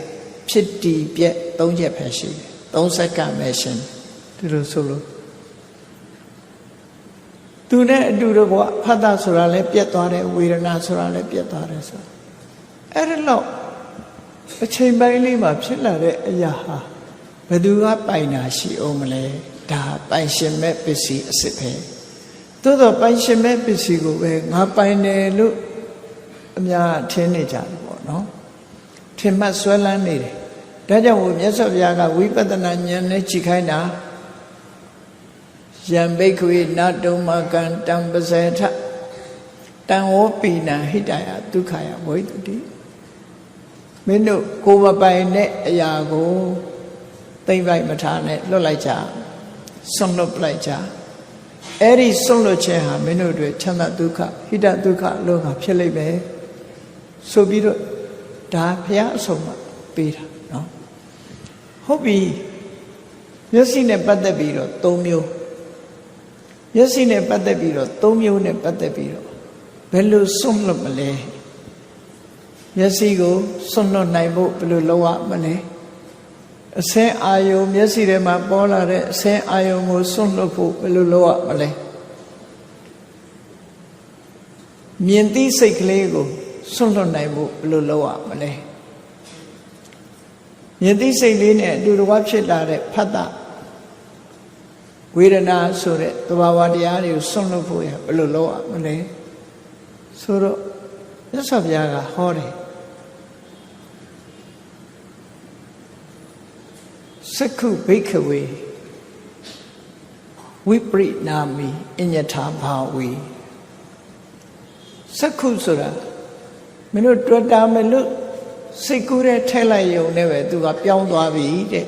Speaker 1: ဖြစ်တည်ပြက်3ချက်ပဲရှိတယ်3စက္ကန့်ပဲရှင်ဒီလိုဆိုလို့သူနဲ့အတူတော့ဖတ်တာဆိုတာလည်းပြတ်သွားတယ်ဝေဒနာဆိုတာလည်းပြတ်သွားတယ်ဆိုအဲ့ဒါတော့အချိန်ပိုင်းလေးမှာဖြစ်လာတဲ့အရာဟာဘယ်သူကပိုင်တာရှိအောင်မလဲဒါပိုင်ရှင်မဲ့ပစ္စည်းအစစ်ပဲသို့တော့ပိုင်ရှင်မဲ့ပစ္စည်းကိုပဲငါပိုင်တယ်လို့အများထင်နေကြတယ်ပေါ့နော်ထင်မှတ်ဆွဲလန်းနေတယ်ဒါကြောင့်မြတ်စွာဘုရားကဝိပဿနာဉာဏ်နဲ့ကြည့်ခိုင်းတာယံဘိက္ခွေနတုံမကံတံပစေထတံဝောပိနံဟိတယဒုက္ခယဝိတ္တိမင်းတို့ကိုယ်မပိုင်တဲ့အရာကိုသိမ့်ပိုက်မထားနဲ့လွတ်လိုက်ကြဆွန့်လွတ်လိုက်ကြအဲ့ဒီဆွန့်လွတ်ခြင်းဟာမင်းတို့တွေချမ်းသာဒုက္ခဟိတဒုက္ခလောကဖြစ်လိမ့်မယ်ဆိုပြီးတော့ဒါဘုရားအဆုံးအမပေးတာနော်ဟုတ်ပြီမျက်စိနဲ့ပတ်သက်ပြီးတော့၃မျိုးမျက်စိနဲ့ပတ်သက်ပြီးတော့၃မျိုးနဲ့ပတ်သက်ပြီးတော့ဘယ်လိုစွန့်လွတ်မလဲမျက်စိကိုစွန့်လွတ်နိုင်ဖို့ဘယ်လိုလုပ်ရမလဲအစင်းအာယုံမျက်စိထဲမှာပေါ်လာတဲ့အစင်းအာယုံကိုစွန့်လွတ်ဖို့ဘယ်လိုလုပ်ရမလဲ မြင်သိစိတ်ကလေးကိုစွန့်လွတ်နိုင်ဖို့ဘယ်လိုလုပ်ရမလဲမြင်သိစိတ်လေးနဲ့အတူတကွဖြစ်လာတဲ့ဖတ်တာဝေဒနာဆိုတဲ့သဘာဝတရားတွေကိုစွန့်လွတ်ဖို့ရဘယ်လိုလုပ်ရမလဲဆိုတော့မြတ်စွာဘုရားကဟောတယ်စက္ခုဘိက္ခဝေဝိပရိနာမိအညထာဘာဝေစက္ခုဆိုတာမင်းတို့တွေ့တာမလို့စိတ်ကူးတဲ့ထဲလိုက်ယုံနဲ့ပဲသူကပြောင်းသွားပြီတဲ့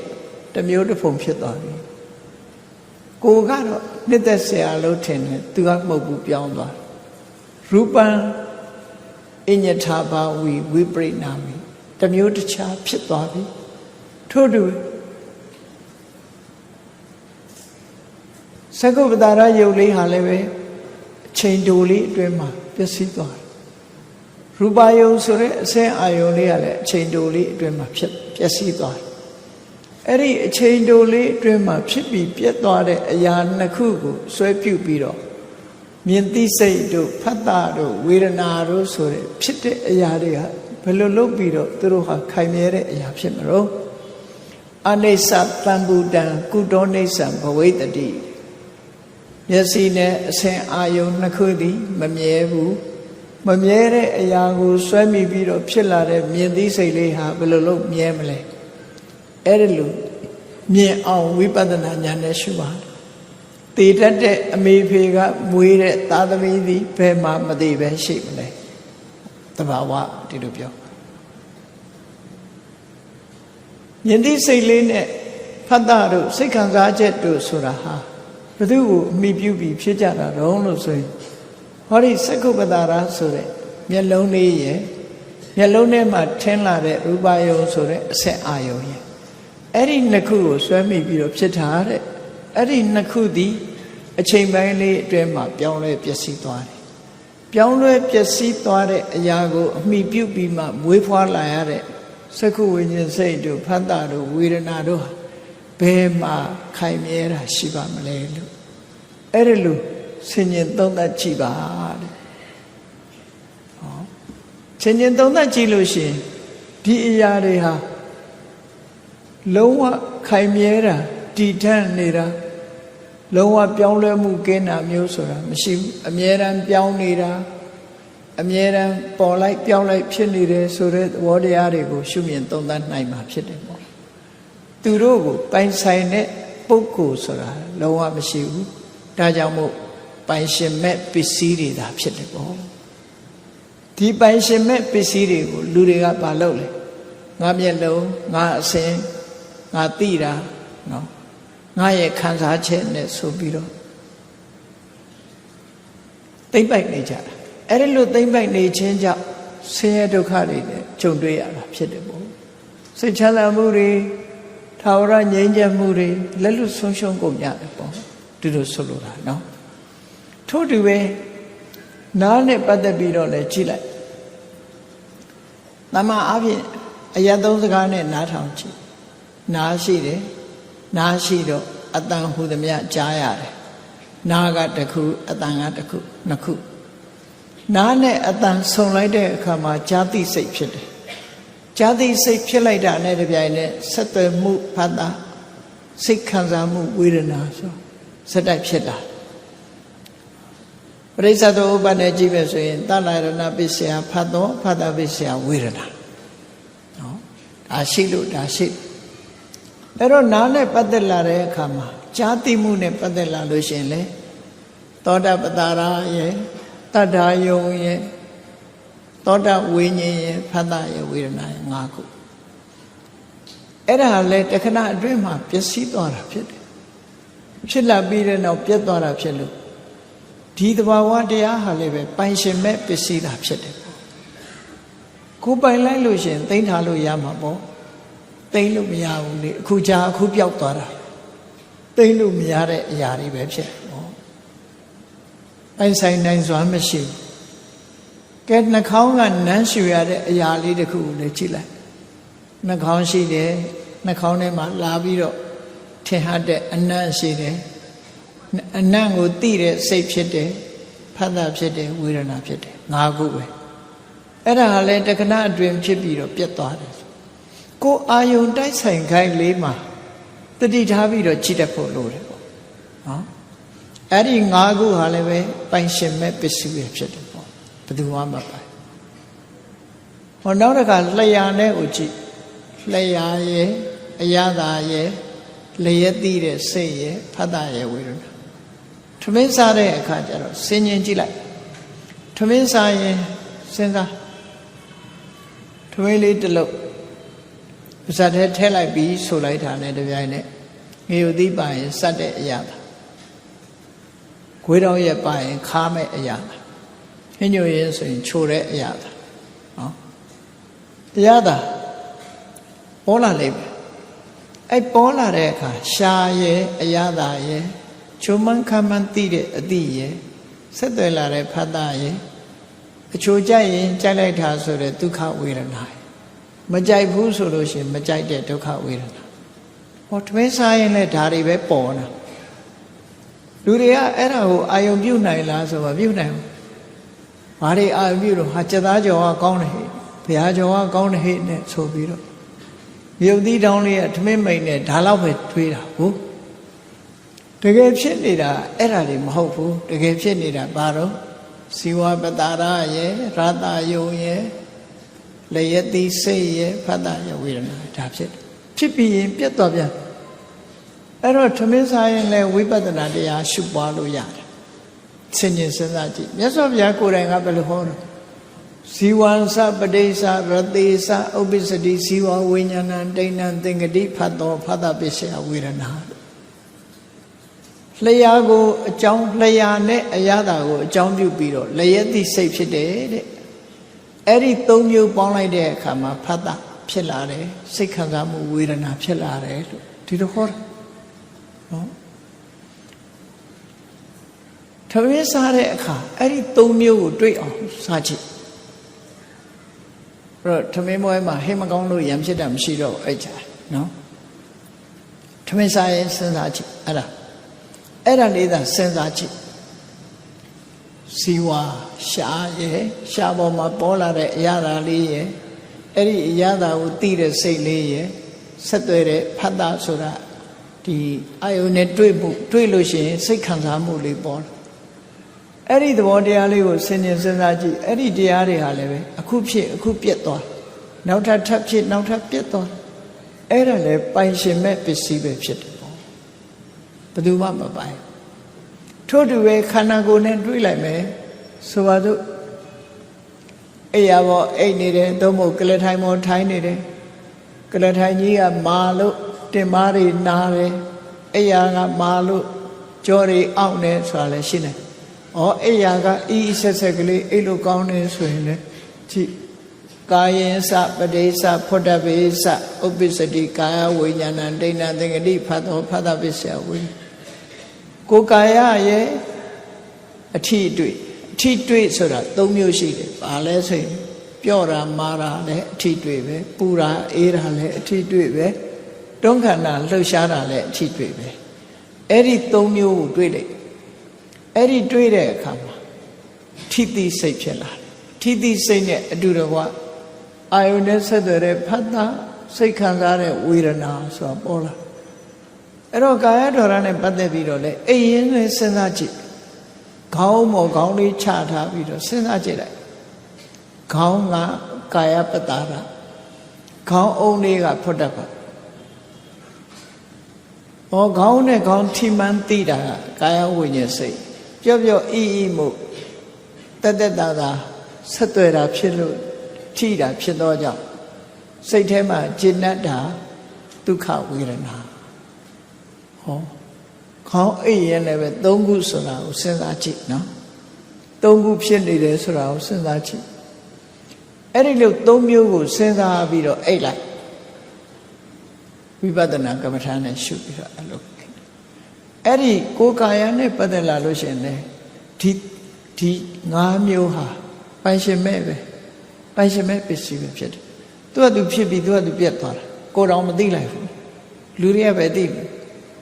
Speaker 1: တမျိုးတစ်ဖုံဖြစ်သွားပြီကိုကတော့နှစ်သက်ဆရာလို့ထင်တယ်သူကမဟုတ်ဘူးပြောင်းသွားရူပံအညထာဘာဝေဝိပရိနာမိတမျိုးတခြားဖြစ်သွားပြီထို့တူသက္ကုပ္ပတာရယုတ်လေးဟာလည်းပဲအချိန်တိုလေးအတွင်းမှာပျက်စီးသွားတယ်ရူပယုံဆိုတဲ့အစင်းအာယုံလေးကလည်းအချိန်တိုလေးအတွင်းမှာပျက်စီးသွားတယ်အဲ့ဒီအချိန်တိုလေးအတွင်းမှာဖြစ်ပြီးပြတ်သွားတဲ့အရာနှစ်ခုကိုဆွဲပြုတ်ပြီးတော့မြင်သိစိတ်တို့ဖတ်တာတို့ဝေဒနာတို့ဆိုတဲ့ဖြစ်တဲ့အရာတွေကဘယ်လိုလုပ်ပြီးတော့သူတို့ဟာခိုင်မြဲတဲ့အရာဖြစ်မလို့အနိစ္စတံဘူတံကုတောနိစ္စဘဝိတ္တိမျက်စိနဲ့အစင်အာယုံနှစ်ခုသည်မမြဲဘူးမမြဲတဲ့အရာကိုဆွဲမိပြီးတော့ဖြစ်လာတဲ့မြင်သိစိတ်လေးဟာဘယ်လိုလုပ်မြဲမလဲအဲ့ဒီလိုမြင်အောင်ဝိပဿနာဉာဏ်နဲ့ရှုပါတည်တတ်တဲ့အမေဖေကမွေးတဲ့သားသမီးသည်ဘယ်မှမသိပဲရှိမလဲတဘာဝဒီလိုပြောမြင်သိစိတ်လေးနဲ့ဖတ်တာတို့စိတ်ခံစားချက်တို့ဆိုတာဟာဘယ်သူကိုအမိပြုပြီးဖြစ်ကြတာတော့လို့ဆိုရင်ဟောဒီစက္ကုပ္ပတာရဆိုတဲ့မျက်လုံးလေးရဲ့မျက်လုံးထဲမှာထင်းလာတဲ့ရူပယုံဆိုတဲ့အဆက်အာယုံရဲ့အဲ့ဒီနှစ်ခုကိုဆွဲမိပြီးတော့ဖြစ်တာတဲ့အဲ့ဒီနှစ်ခုသည်အချိန်ပိုင်းလေးအတွင်းမှာပြောင်းလဲပျက်စီးသွားတယ်ပြောင်းလဲပျက်စီးသွားတဲ့အရာကိုအမိပြုပြီးမှမွေးဖွားလာရတဲ့စက္ခုဝိညာဉ်စိတ်တို့ဖတ်တာတို့ဝေဒနာတို့ဟာဘယ်မှာခိုင်မြဲတာရှိပါမလဲလို့အဲ့ဒီလိုဆင်ញင်သုံးသပ်ကြည့်ပါတဲ့ဟောဆင်ញင်သုံးသပ်ကြည့်လို့ရှိရင်ဒီအရာတွေဟာလုံးဝခိုင်မြဲတာတည်ထန့်နေတာလုံးဝပြောင်းလဲမှုကင်းတာမျိုးဆိုတာမရှိဘူးအမြဲတမ်းပြောင်းနေတာအမြဲတမ်းပေါ်လိုက်ပြောင်းလိုက်ဖြစ်နေတယ်ဆိုတဲ့သဘောတရားတွေကိုရှုမြင်သုံးသပ်နိုင်မှာဖြစ်တယ်ပေါ့သူတို့ကိုပိုင်ဆိုင်တဲ့ပုဂ္ဂိုလ်ဆိုတာလုံးဝမရှိဘူးဒါကြောင့်မို့ပိုင်ရှင်မဲ့ပစ္စည်းတွေသာဖြစ်တယ်ပေါ့ဒီပိုင်ရှင်မဲ့ပစ္စည်းတွေကိုလူတွေကဘာလုပ်လဲငါမျက်လုံးငါအစင်ငါသိတာနော်ငါရဲ့ခံစားချက်နဲ့ဆိုပြီးတော့သိမ့်ပိုက်နေကြတာအဲ့ဒီလိုသိမ့်ပိုက်နေခြင်းကြောင့်ဆင်းရဲဒုက္ခတွေနဲ့ကြုံတွေ့ရတာဖြစ်တယ်ပေါ့စိတ်ချမ်းသာမှုတွေထာဝရငြိမ်းချမ်းမှုတွေလက်လွတ်ဆုံးရှုံးကုန်ကြတယ်ပေါ့ဒီလိုဆိုလိုတာနော်ထို့တူပဲနားနဲ့ပတ်သက်ပြီးတော့လည်းကြည့်လိုက်သမအားဖြင့်အရာသုံးစကားနဲ့နားထောင်ကြည့်နားရှိတယ်နားရှိတော့အတန်ဟူသမျှကြားရတယ်နားကတစ်ခုအတန်ကတစ်ခုနှစ်ခုနားနဲ့အတန်ဆုံလိုက်တဲ့အခါမှာကြားသိစိတ်ဖြစ်တယ်ကြားသိစိတ်ဖြစ်လိုက်တာနဲ့တပြိုင်နက်ဆက်သွယ်မှုဖတ်တာစိတ်ခံစားမှုဝေဒနာဆိုစက်တိုက်ဖြစ်တာပရိစ္ဆေသောဥပ္ပန္နေကြည့်ပဲဆိုရင်တဏှာရဏပစ္စယဖတ်သောဖတ်တာပစ္စယဝေဒနာနော်ဒါရှိလို့ဒါရှိအဲ့တော့နားနဲ့ပတ်သက်လာတဲ့အခါမှာကြားသိမှုနဲ့ပတ်သက်လာလို့ရှိရင်လေသောတာပတ္တရာရဲ့တတ္ထာယုံရဲ့သောတာဝိညာဉ်ရဲ့ဖတ်တာရဲ့ဝေဒနာရဲ့၅ခုအဲ့ဒါလည်းတခဏအတွင်းမှာပျက်စီးသွားတာဖြစ်တယ်ဖြစ်လာပြီးတဲ့နောက်ပြတ်သွားတာဖြစ်လို့ဒီသဘာဝတရားဟာလည်းပဲပိုင်ရှင်မဲ့ပစ္စည်းတာဖြစ်တယ်ကိုပိုင်လိုက်လို့ရှိရင်သိမ်းထားလို့ရမှာပေါ့သိမ်းလို့မရဘူးလေအခုကြာအခုပျောက်သွားတာသိမ်းလို့မရတဲ့အရာတွေပဲဖြစ်တယ်ပေါ့ပိုင်ဆိုင်နိုင်စွာမရှိဘူးကဲနှာခေါင်းကနမ်းရှူရတဲ့အရာလေးတစ်ခုကိုလည်းကြည့်လိုက်နှာခေါင်းရှိတယ်နှာခေါင်းထဲမှာလာပြီးတော့ထင်ဟပ်တဲ့အနံ့ရှိတယ်အနံ့ကိုသိတဲ့စိတ်ဖြစ်တယ်ဖတ်တာဖြစ်တယ်ဝေဒနာဖြစ်တယ် 5 ခုပဲအဲ့ဒါဟာလည်းတခဏအတွင်းဖြစ်ပြီးတော့ပြတ်သွားတယ်ကိုအာယုန်တိုက်ဆိုင်ခိုင်းလေးမှာတတိထားပြီးတော့ကြည့်တတ်ဖို့လိုတယ်ပေါ့နော်အဲ့ဒီ5 ခုဟာလည်းပဲပိုင်ရှင်မဲ့ပစ္စည်းပဲဖြစ်တယ်ပေါ့ဘယ်သူမှမပိုင်ဟောနောက်တစ်ခါလျှာနဲ့ကိုကြည့်လျှာရဲ့အရသာရဲ့လျက်သိတဲ့စိတ်ရဲ့ဖတ်တာရဲ့ဝေဒနာထမင်းစားတဲ့အခါကျတော့စဉ်းကျင်ကြည့်လိုက်ထမင်းစားရင်စဉ်းစားထမင်းလေးတစ်လုံးပါဇက်ထဲထည့်လိုက်ပြီးဆိုလိုက်တာနဲ့တပြိုင်နက်ငရုတ်သီးပါရင်စက်တဲ့အရာပါဂွေးတော်ရဲ့ပါရင်ခါမဲ့အရာပါဟင်းညိုရင်ဆိုရင်ချိုတဲ့အရာပါနော်အရာသာပေါ်လာလိမ့်မယ်အဲ့ပေါ်လာတဲ့အခါရှာရဲ့အရာသာရဲ့ချိုမှန်းခမ်းမှန်းသိတဲ့အသည့်ရဲ့ဆက်သွယ်လာတဲ့ဖတ်တာရဲ့အချိုကြိုက်ရင်ကြိုက်လိုက်တာဆိုတဲ့ဒုက္ခဝေဒနာမကြိုက်ဘူးဆိုလို့ရှိရင်မကြိုက်တဲ့ဒုက္ခဝေဒနာဟောတမင်းစားရင်လည်းဒါတွေပဲပေါ်လာလူတွေကအဲ့ဒါကိုအာယုံပြုတ်နိုင်လားဆိုတော့ပြုတ်နိုင်ဘူးဘာတွေအာယုံပြုတ်တော့ဟာစက်သားကြော်ကကောင်းတယ်ဟဲ့ဘုရားကြော်ကကောင်းတယ်ဟဲ့နဲ့ဆိုပြီးတော့မြုပ်သီးတောင်းလေးကထမင်းမိန်နဲ့ဒါတော့ပဲထွေးတာဟုတ်တကယ်ဖြစ်နေတာအဲ့ဒါတွေမဟုတ်ဘူးတကယ်ဖြစ်နေတာဘာတော့ဇီဝပတာရရဲ့ရတယုံရဲ့လျက်တိစိတ်ရဲ့ဖတ်တာရဲ့ဝေဒနာဒါဖြစ်ပြီးရင်ပြတ်သွားပြန်အဲ့တော့ထမင်းစားရင်လည်းဝိပဿနာတရားရှုပွားလို့ရတယ်ဆင်ញင်စဉ်းစားကြည့်မြတ်စွာဘုရားကိုယ်တိုင်ကဘယ်လိုဟောလဲဇီဝံသပတိသရတေသဥပ္ပစ္စတိဇီဝဝိညာဏဒိဋ္ဌံသင်္ကတိဖတ်တော်ဖတ်တာပစ္စယဝေဒနာလျှာကိုအကြောင်းလျှာနဲ့အရသာကိုအကြောင်းပြုပြီးတော့လျက်တိစိတ်ဖြစ်တယ်တဲ့အဲ့ဒီ၃မျိုးပေါင်းလိုက်တဲ့အခါမှာဖတ်တာဖြစ်လာတယ်စိတ်ခံစားမှုဝေဒနာဖြစ်လာတယ်လို့ဒီလိုခေါ်တယ်နော်ထမင်းစားတဲ့အခါအဲ့ဒီ၃မျိုးကိုတွေ့အောင်စားကြည့်အဲ့တော့ထမင်းပွဲမှာဟင်းမကောင်းလို့ရံဖြစ်တာမရှိတော့အဲ့ကြနော်ထမင်းစားရင်စဉ်းစားကြည့်အဲ့ဒါလေးသာစဉ်းစားကြည့်ဇီဝရှာရဲ့ရှာပေါ်မှာပေါ်လာတဲ့အရာလေးရဲ့အဲ့ဒီအရာကိုသိတဲ့စိတ်လေးရဲ့ဆက်သွယ်တဲ့ဖတ်တာဆိုတာဒီအာယုန်နဲ့တွေ့လို့ရှိရင်စိတ်ခံစားမှုလေးပေါ်လာအဲ့ဒီသဘောတရားလေးကိုဆင်ញင်စဉ်းစားကြည့်အဲ့ဒီတရားတွေဟာလည်းပဲအခုဖြစ်အခုပြတ်သွားနောက်ထပ်ထပ်ဖြစ်နောက်ထပ်ပြတ်သွားအဲ့ဒါလည်းပိုင်ရှင်မဲ့ပစ္စည်းပဲဖြစ်တယ်ပေါ့ဘယ်သူမှမပိုင်ထို့တူပဲခန္ဓာကိုယ်နဲ့တွေးလိုက်မယ်ဆိုပါစို့အိယာဘောအိတ်နေတယ်သို့မဟုတ်ကလထိုင်ပေါ်ထိုင်နေတယ်ကလထိုင်ကြီးကမာလို့တင်မားတွေနားတယ်အိယာကမာလို့ကြောတွေအောင့်နေဆိုတာလည်းရှိတယ်ဩအိယာကအီးဆက်ဆက်ကလေးအိတ်လို့ကောင်းနေဆိုရင်လည်းကြည့်ကာယင်္စပတိစ္ဆဖွတ်တပိစ္ဆဥပ္ပစ္စတိကာယဝိညာဏဒိဋ္ဌံသင်္ကတိဖတ်တော်ဖတ်တာပစ္စယဝိကိုကာယရဲ့အထီးတွေ့ဆိုတာ၃မျိုးရှိတယ်။ဘာလဲဆိုရင်ပြော့တာမာတာလည်းအထီးတွေ့ပဲပူတာအေးတာလည်းအထီးတွေ့ပဲတွန်းခန္ဓာလှုပ်ရှားတာလည်းအထီးတွေ့ပဲအဲ့ဒီ၃မျိုးကိုတွေ့လိုက်အဲ့ဒီတွေ့တဲ့အခါမှာထိတိစိတ်ဖြစ်လာတယ်ထိတိစိတ်နဲ့အတူတကွအာယုန်နဲ့ဆက်သွယ်တဲ့ဖတ်တာစိတ်ခံစားတဲ့ဝေဒနာဆိုတာပေါ်လာအဲ့တော့ကာယဒေါရနဲ့ပတ်သက်ပြီးတော့လေအိရင်နဲ့စဉ်းစားကြည့်ခေါင်းပေါ်ခေါင်းလေးချထားပြီးတော့စဉ်းစားကြည့်လိုက်ခေါင်းကကာယပတ္တာရခေါင်းအုံလေးကဖွတ်တတ်ပါခေါင်းနဲ့ခေါင်းထိမှန်းသိတာကကာယဝိညာဉ်စိတ်ပြော့အီမှုတက်တာဆက်သွယ်တာဖြစ်လို့ထိတာဖြစ်သောကြောင့်စိတ်ထဲမှာจิตတတ်တာဒုက္ခဝေဒနာခေါင်းအိပ်ရင်လည်းပဲ၃ခုဆိုတာကိုစဉ်းစားကြည့်နော်၃ခုဖြစ်နေတယ်ဆိုတာကိုစဉ်းစားကြည့်အဲ့ဒီလို၃မျိုးကိုစဉ်းစားပြီးတော့အိပ်လိုက်ဝိပဿနာကမ္မထာနဲ့ရှုပြီးတော့အဲ့လိုအဲ့ဒီကိုယ်ကာယနဲ့ပတ်သက်လာလို့ရှိရင်လေဒီ၅မျိုးဟာပိုင်ရှင်မဲ့ပဲပိုင်ရှင်မဲ့ပစ္စည်းပဲဖြစ်တယ်သူကသူဖြစ်ပြီးသူကသူပြတ်သွားတာကိုယ်တော်မသိလိုက်ဘူးလူတွေကပဲသိတယ်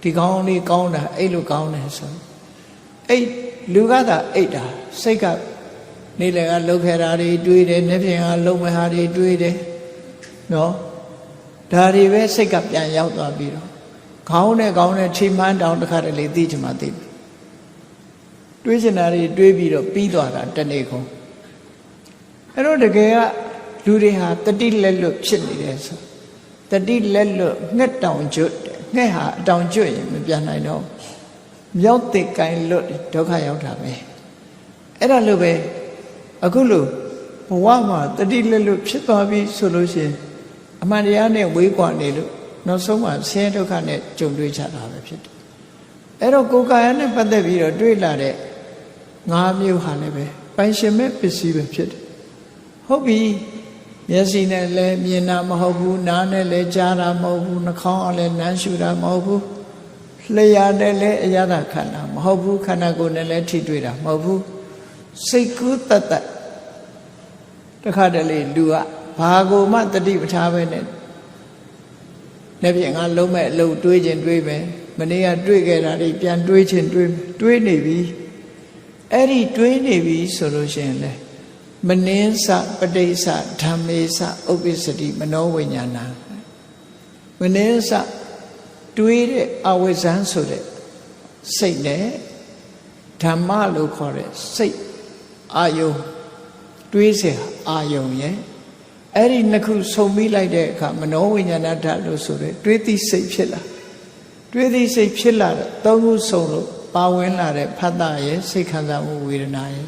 Speaker 1: ဒီကောင်းလေးကောင်းတာအဲ့လိုကောင်းတယ်ဆိုအဲ့လူကသာအိတ်တာစိတ်က နေ့လည်ကလှုပ်ခဲ့တာတွေတွေးတယ်နေ့ပြင်ကလှုပ်မဲ့ဟာတွေတွေးတယ်နော်ဒါတွေပဲစိတ်ကပြန်ရောက်သွားပြီးတော့ခေါင်းနဲ့ထိမှန်းတောင်တစ်ခါတလေသိချင်မှသိပြီတွေးချင်တာတွေတွေးပြီးတော့ပြီးသွားတာတနေ့ကုန်အဲ့တော့တကယ်ကလူတွေဟာတတိလက်လွတ်ဖြစ်နေတယ်ဆိုတတိလက်လွတ်ငှက်တောင်ကျွတ်ငှက်ဟာအတောင်ကျွတ်ရင်မပြန်နိုင်တော့မြောက်တစ်ကိုင်းလွတ်ဒုက္ခရောက်တာပဲအဲ့ဒါလို့ပဲအခုလို့ဘဝမှာတတိလက်လွတ်ဖြစ်သွားပြီဆိုလို့ရှိရင်အမှန်တရားနဲ့ဝေးကွာနေလို့နောက်ဆုံးမှာဆင်းရဲဒုက္ခနဲ့ကြုံတွေ့ကြတာပဲဖြစ်တယ်အဲ့တော့ကိုယ်ကာယနဲ့ပတ်သက်ပြီးတော့တွေးလာတဲ့ငါးမျိုးဟာလည်းပဲပိုင်ရှင်မဲ့ပစ္စည်းပဲဖြစ်တယ်ဟုတ်ပြီမျက်စိနဲ့လည်းမြင်တာမဟုတ်ဘူးနားနဲ့လည်းကြားတာမဟုတ်ဘူးနှာခေါင်းကလည်းနမ်းရှူတာမဟုတ်ဘူးလျှာနဲ့လည်းအရသာခန္ဓာမဟုတ်ဘူးခန္ဓာကိုယ်နဲ့လည်းထိတွေ့တာမဟုတ်ဘူးစိတ်ကူးတတ်တခါတလေလူကဘာကိုမှတတိပဋ္ဌာပဲနဲ့လက်ဖြင့်ငါလုံးမဲ့အလုပ်တွေးခြင်းတွေးမယ်မနေ့ကတွေးခဲ့တာတွေပြန်တွေးခြင်းတွေးနေပြီအဲ့ဒီတွေးနေပြီဆိုလို့ရှိရင်လေမနင်းစပဋိစ္စဓမ္မေစဥပ္ပစ္စတိမနောဝိညာဏမနင်းစတွေးတဲ့အဝိဇ္ဇံဆိုတဲ့စိတ်နဲ့ဓမ္မလို့ခေါ်တဲ့စိတ်အာယုံတွေးเสียအာယုံရဲ့အဲ့ဒီနှစ်ခုဆုံပြီးလိုက်တဲ့အခါမနောဝိညာဏဓာတ်လို့ဆိုတဲ့တွေးသည့်စိတ်ဖြစ်လာတွေးသည့်စိတ်ဖြစ်လာတော့သုံးခုဆုံလို့ပါဝင်လာတဲ့ဖတ်တာရဲ့စိတ်ခံစားမှုဝေဒနာရဲ့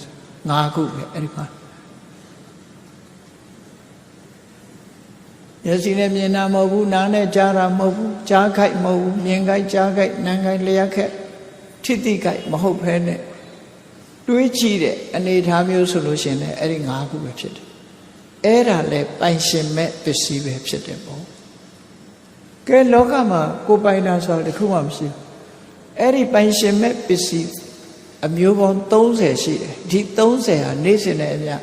Speaker 1: ၅ခုပဲအဲ့ဒီမှာမျက်စိနဲ့မြင်တာမဟုတ်ဘူးနားနဲ့ကြားတာမဟုတ်ဘူးကြားခိုက်မဟုတ်ဘူးမြင်ခိုက်ကြားခိုက်နားခိုက်လျှက်ခက်ထိတိခိုက်မဟုတ်ဘဲနဲ့တွေးကြည့်တဲ့အနေအထားမျိုးဆိုလို့ရှိရင်လည်းအဲ့ဒီ၅ခုပဲဖြစ်တယ်အဲ့ဒါလဲပိုင်ရှင်မဲ့ပစ္စည်းပဲဖြစ်တယ်ပေါ့ကဲလောကမှာကိုယ်ပိုင်တာဆိုတာတခုမှမရှိဘူးအဲ့ဒီပိုင်ရှင်မဲ့ပစ္စည်းအမျိုးပေါင်း30ရှိတယ်ဒီ30ဟာနေ့စဉ်နဲ့အမျှ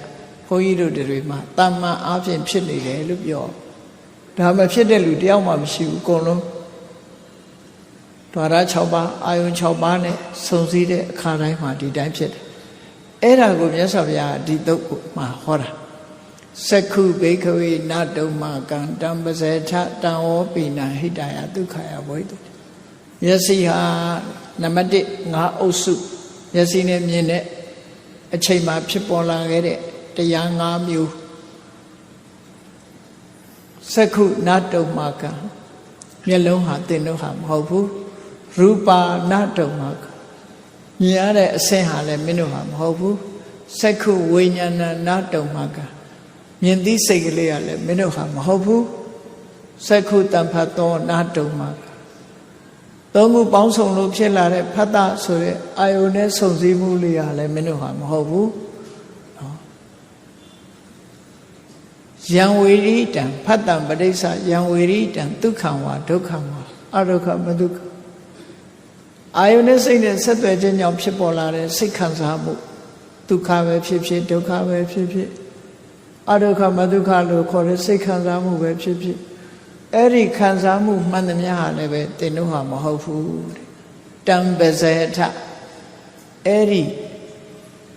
Speaker 1: ဘုန်းကြီးတို့တွေမှာတာမန်အားဖြင့်ဖြစ်နေတယ်လို့ပြောဒါမှဖြစ်တဲ့လူတယောက်မှမရှိဘူးအကုန်လုံးဓာရ6ပါးအာယုံ6ပါးနဲ့စုံစည်းတဲ့အခါတိုင်းမှာဒီတိုင်းဖြစ်တယ်အဲ့ဒါကိုမြတ်စွာဘုရားဒီသုတ်ကိုမှာဟောတာစက္ခုဘိက္ခဝေနတုံမကံတံပဇေထတံဝောပိနဟိတယဒုက္ခယဘဝိတုမျက်စိဟာနံပါတ်1ငါအုပ်စုမျက်စိနဲ့မြင်တဲ့အချိန်မှာဖြစ်ပေါ်လာခဲ့တဲ့တရား၅မျိုးစက္ခုနတုံမကံမျက်လုံးဟာတင်တို့ဟာမဟုတ်ဘူးရူပါနတုံမကံမြင်ရတဲ့အဆင့်ဟာလည်းမင်းတို့ဟာမဟုတ်ဘူးစက္ခုဝိညာဏနတုံမကံမြင်သိစိတ်ကလေးကလည်းမင်းတို့ဟာမဟုတ်ဘူးစက္ခုတံဖတ်သောနာတုံမှာသုံးခုပေါင်းစုံလို့ဖြစ်လာတဲ့ဖတ်တာဆိုတဲ့အာယုန်နဲ့စုံစည်းမှုလေးကလည်းမင်းတို့ဟာမဟုတ်ဘူးနော်ယံဝေရိတံဖတ်တံပဋိစ္စယံဝေရိတံဒုက္ခံဝါဒုက္ခံဝါအဒုက္ခမဒုက္ခအာယုန်နဲ့စိတ်နဲ့ဆက်သွယ်ခြင်းကြောင့်ဖြစ်ပေါ်လာတဲ့စိတ်ခံစားမှုဒုက္ခပဲဖြစ်ဖြစ်ဒုက္ခပဲဖြစ်ဖြစ်အဒုက္ခမဒုက္ခလို့ခေါ်တဲ့စိတ်ခံစားမှုပဲဖြစ်ဖြစ်အဲ့ဒီခံစားမှုမှန်သမျှဟာလည်းပဲတင်တို့ဟာမဟုတ်ဘူးတံပဇေထအဲ့ဒီ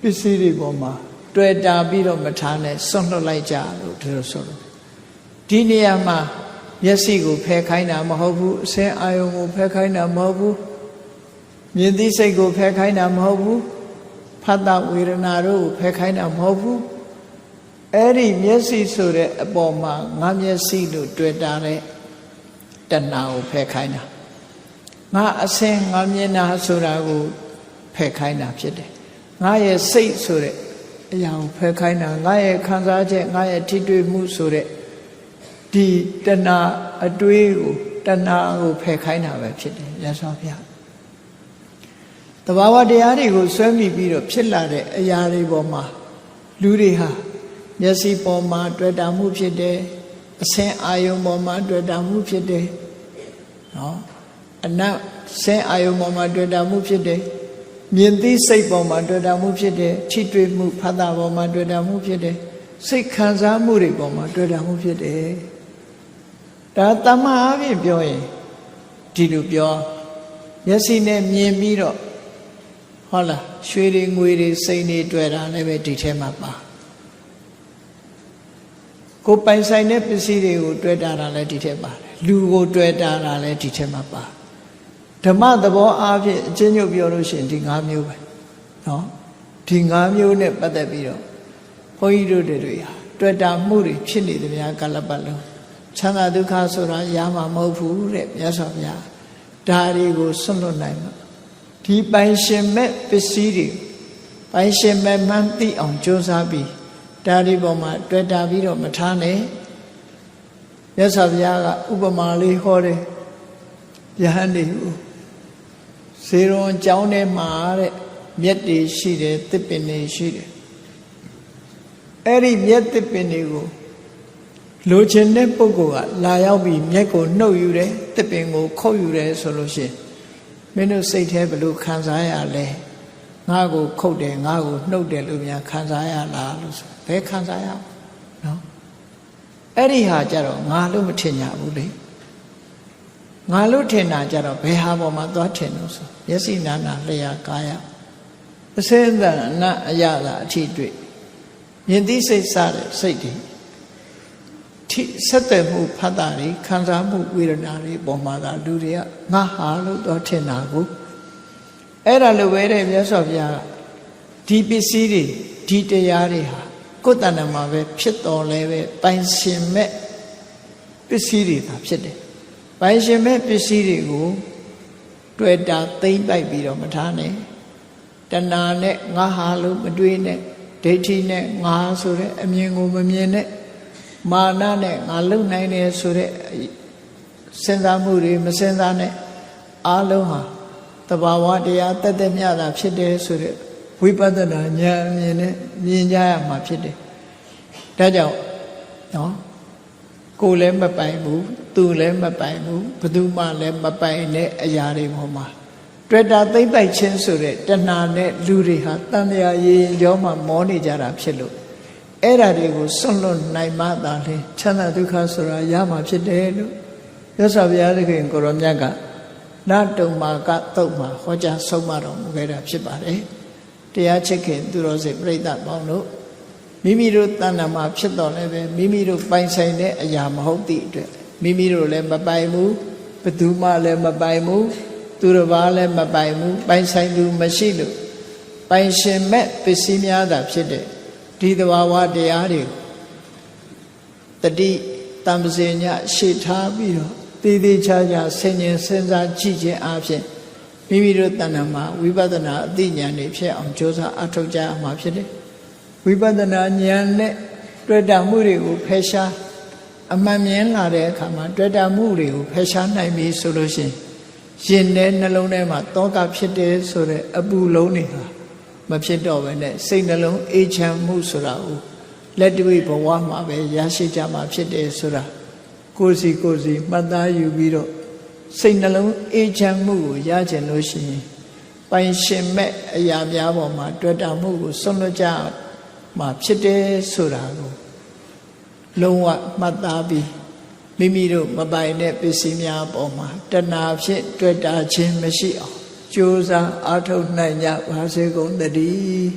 Speaker 1: ပစ္စည်းတွေပေါ်မှာတွေ့တာပြီးတော့မထားနဲ့စွန့်လွတ်လိုက်ကြလို့ဒီလိုဆိုလို့ဒီနေရာမှာမျက်စိကိုဖယ်ခိုင်းတာမဟုတ်ဘူးအစင်းအာယုံကိုဖယ်ခိုင်းတာမဟုတ်ဘူးမြင်သိစိတ်ကိုဖယ်ခိုင်းတာမဟုတ်ဘူးဖတ်တာဝေဒနာတို့ကိုဖယ်ခိုင်းတာမဟုတ်ဘူးအဲ့ဒီမျက်စိဆိုတဲ့အပေါ်မှာငါမျက်စိလို့တွေ့တာတဲ့တဏှာကိုဖယ်ခိုင်းတာငါအစင်းငါမြင်တာဆိုတာကိုဖယ်ခိုင်းတာဖြစ်တယ်ငါရဲ့စိတ်ဆိုတဲ့အရာကိုဖယ်ခိုင်းတာငါရဲ့ခံစားချက်ငါရဲ့ထိတွေ့မှုဆိုတဲ့ဒီတဏှာအတွေးကိုတဏှာကိုဖယ်ခိုင်းတာပဲဖြစ်တယ်မြတ်စွာဘုရားတဘာဝတရားတွေကိုဆွဲမိပြီးတော့ဖြစ်လာတဲ့အရာတွေပေါ်မှာလူတွေဟာမျက်စိပေါ်မှာတွေ့တာမှုဖြစ်တယ်အဆင်းအာယုံပေါ်မှာတွေ့တာမှုဖြစ်တယ်နော်အနတ်ဆင်းအာယုံပေါ်မှာတွေ့တာမှုဖြစ်တယ်မြင်သိစိတ်ပေါ်မှာတွေ့တာမှုဖြစ်တယ်ထိတွေ့မှုဖတ်တာပေါ်မှာတွေ့တာမှုဖြစ်တယ်စိတ်ခံစားမှုတွေပေါ်မှာတွေ့တာမှုဖြစ်တယ်ဒါတမန်အပြင်ပြောရင်ဒီလိုပြောမျက်စိနဲ့မြင်ပြီးတော့ဟ ဟုတ်လားရွှေတွေငွေတွေစိန်တွေတွေ့တာလည်းပဲဒီထဲမှာပါကိုပိုင်ဆိုင်တဲ့ပစ္စည်းတွေကိုတွေ့တာလည်းဒီထဲပါတယ်လူကိုတွေ့တာလည်းဒီထဲမှာပါဓမ္မသဘောအားဖြင့်အချင်းချုပ်ပြောလို့ရှိရင်ဒီ၅မျိုးပဲနော်ဒီ၅မျိုးနဲ့ပတ်သက်ပြီးတော့ဘုန်းကြီးတို့တွေဟာတွေ့တာမှုတွေဖြစ်နေတယ်များကာလပတ်လုံးချမ်းသာဒုက္ခဆိုတာရမှာမဟုတ်ဘူးတဲ့မြတ်စွာဘုရားဒါတွေကိုဆွတ်လွတ်နိုင်မှာဒီပိုင်ရှင်မဲ့ပစ္စည်းတွေပိုင်ရှင်မဲ့မှန်းသိအောင်ကြိုးစားပြီးဒါတွေပေါ်မှာတွေ့တာပြီးတော့မထားနဲ့မြတ်စွာဘုရားကဥပမာလေးဟောတယ်ယဟန်တွေကိုဇေရွန်ကျောင်းထဲမှာတဲ့မြက်တွေရှိတယ်သစ်ပင်တွေရှိတယ်အဲ့ဒီမြက်သစ်ပင်တွေကိုလိုချင်တဲ့ပုဂ္ဂိုလ်ကလာရောက်ပြီးမြက်ကိုနှုတ်ယူတယ်သစ်ပင်ကိုခုတ်ယူတယ်ဆိုလို့ရှိရင်မင်းတို့စိတ်ထဲဘယ်လိုခံစားရလဲငါ့ကိုခုတ်တယ်ငါ့ကိုနှုတ်တယ်လို့များခံစားရလားလို့ဆိုဘယ်ခံစားရအောင်နော်အဲ့ဒီဟာကြတော့ငါလို့မထင်ကြဘူးလေငါလို့ထင်တာကြတော့ဘယ်ဟာပေါ်မှာသွားထင်လို့ဆိုမျက်စိနာနာလျှာကာယအစင်းသံအနအယတာအထိတွေ့မြင်သိစိတ်စားတဲ့စိတ်တွေထိဆက်သွယ်မှုဖတ်တာတွေခံစားမှုဝေဒနာတွေပေါ်မှာသာလူတွေကငါဟာလို့တော့ထင်တာကိုအဲ့ဒါလိုပဲတဲ့မြတ်စွာဘုရားကဒီပစ္စည်းတွေဒီတရားတွေဟာကိုယ်တဏ္ဍာမှာပဲဖြစ်တော်လဲပဲပိုင်ရှင်မဲ့ပစ္စည်းတွေသာဖြစ်တယ်ပိုင်ရှင်မဲ့ပစ္စည်းတွေကိုတွေ့တာသိမ့်ပိုက်ပြီးတော့မထားနဲ့တဏှာနဲ့ငါဟာလို့မတွေးနဲ့ဒိဋ္ဌိနဲ့ငါဆိုတဲ့အမြင်ကိုမမြင်နဲ့မာနနဲ့ငါလုံနိုင်တယ်ဆိုတဲ့စဉ်းစားမှုတွေမစဉ်းစားနဲ့အားလုံးဟာတဘာဝတရားတသက်မြတာဖြစ်တယ်ဆိုတဲ့ဝိပဿနာဉာဏ်အမြင်နဲ့မြင်ကြရမှာဖြစ်တယ်ဒါကြောင့်နော်ကိုယ်လည်းမပိုင်ဘူးသူလည်းမပိုင်ဘူးဘယ်သူမှလည်းမပိုင်တဲ့အရာတွေပေါ်မှာတွေ့တာသိမ့်ပိုက်ခြင်းဆိုတဲ့တဏှာနဲ့လူတွေဟာတန်မြာရေရောမှမောနေကြတာဖြစ်လို့အဲ့ဓာတွေကိုစွန့်လွတ်နိုင်မှသာလေချမ်းသာဒုက္ခဆိုတာရမှာဖြစ်တယ်လို့မြတ်စွာဘုရားသခင်ကိုရောမြတ်ကနတုံမာကတုတ်မှာဟောကြားဆုံးမတော်မူခဲ့တာဖြစ်ပါတယ်တရားချစ်ခင်သူတော်စင်ပြိဿပေါင်းတို့မိမိတို့တဏ္ဍာမှာဖြစ်တော်လည်းပဲမိမိတို့ပိုင်ဆိုင်တဲ့အရာမဟုတ်သည့်အတွက်မိမိတို့လည်းမပိုင်ဘူးဘယ်သူမှလည်းမပိုင်ဘူးသူတစ်ပါးလည်းမပိုင်ဘူးပိုင်ဆိုင်သူမရှိလို့ပိုင်ရှင်မဲ့ပစ္စည်းများသာဖြစ်တဲ့ဒီသဘာဝတရားတွေတတိတမ္ပစေညရှေ့ထားပြီးတော့တည်တည်ချာချာဆင်ញင်စဉ်းစားကြည့်ခြင်းအပြင်မိမိတို့တဏ္ဍာမှာဝိပဿနာအသိဉာဏ်တွေဖြစ်အောင်ကြိုးစားအထောက်ကြရမှာဖြစ်တယ်ဝိပဿနာဉာဏ်နဲ့တွေ့တာမှုတွေကိုဖယ်ရှားအမှန်မြင်လာတဲ့အခါမှာတွေ့တာမှုတွေကိုဖယ်ရှားနိုင်ပြီဆိုလို့ရှိရင်ရင်ထဲနှလုံးထဲမှာတောကဖြစ်တယ်ဆိုတဲ့အပူလုံးတွေဟာမဖြစ်တော့ဘဲနဲ့စိတ်နှလုံးအေးချမ်းမှုဆိုတာကိုလက်တွေ့ဘဝမှာပဲရရှိကြမှာဖြစ်တယ်ဆိုတာကိုယ်စီမှတ်သားယူပြီးတော့စိတ်နှလုံးအေးချမ်းမှုကိုရကြလို့ရှိရင်ပိုင်ရှင်မဲ့အရာများပေါ်မှာတွေ့တာမှုကိုစွန့်လွတ်ကြမှာဖြစ်တယ်ဆိုတာကိုလုံးဝမှတ်သားပြီးမိမိတို့မပိုင်တဲ့ပစ္စည်းများပေါ်မှာတဏှာဖြင့်တွေ့တာခြင်းမရှိအောင်ကြိုးစားအားထုတ်နိုင်ကြပါစေကုန်သတည်း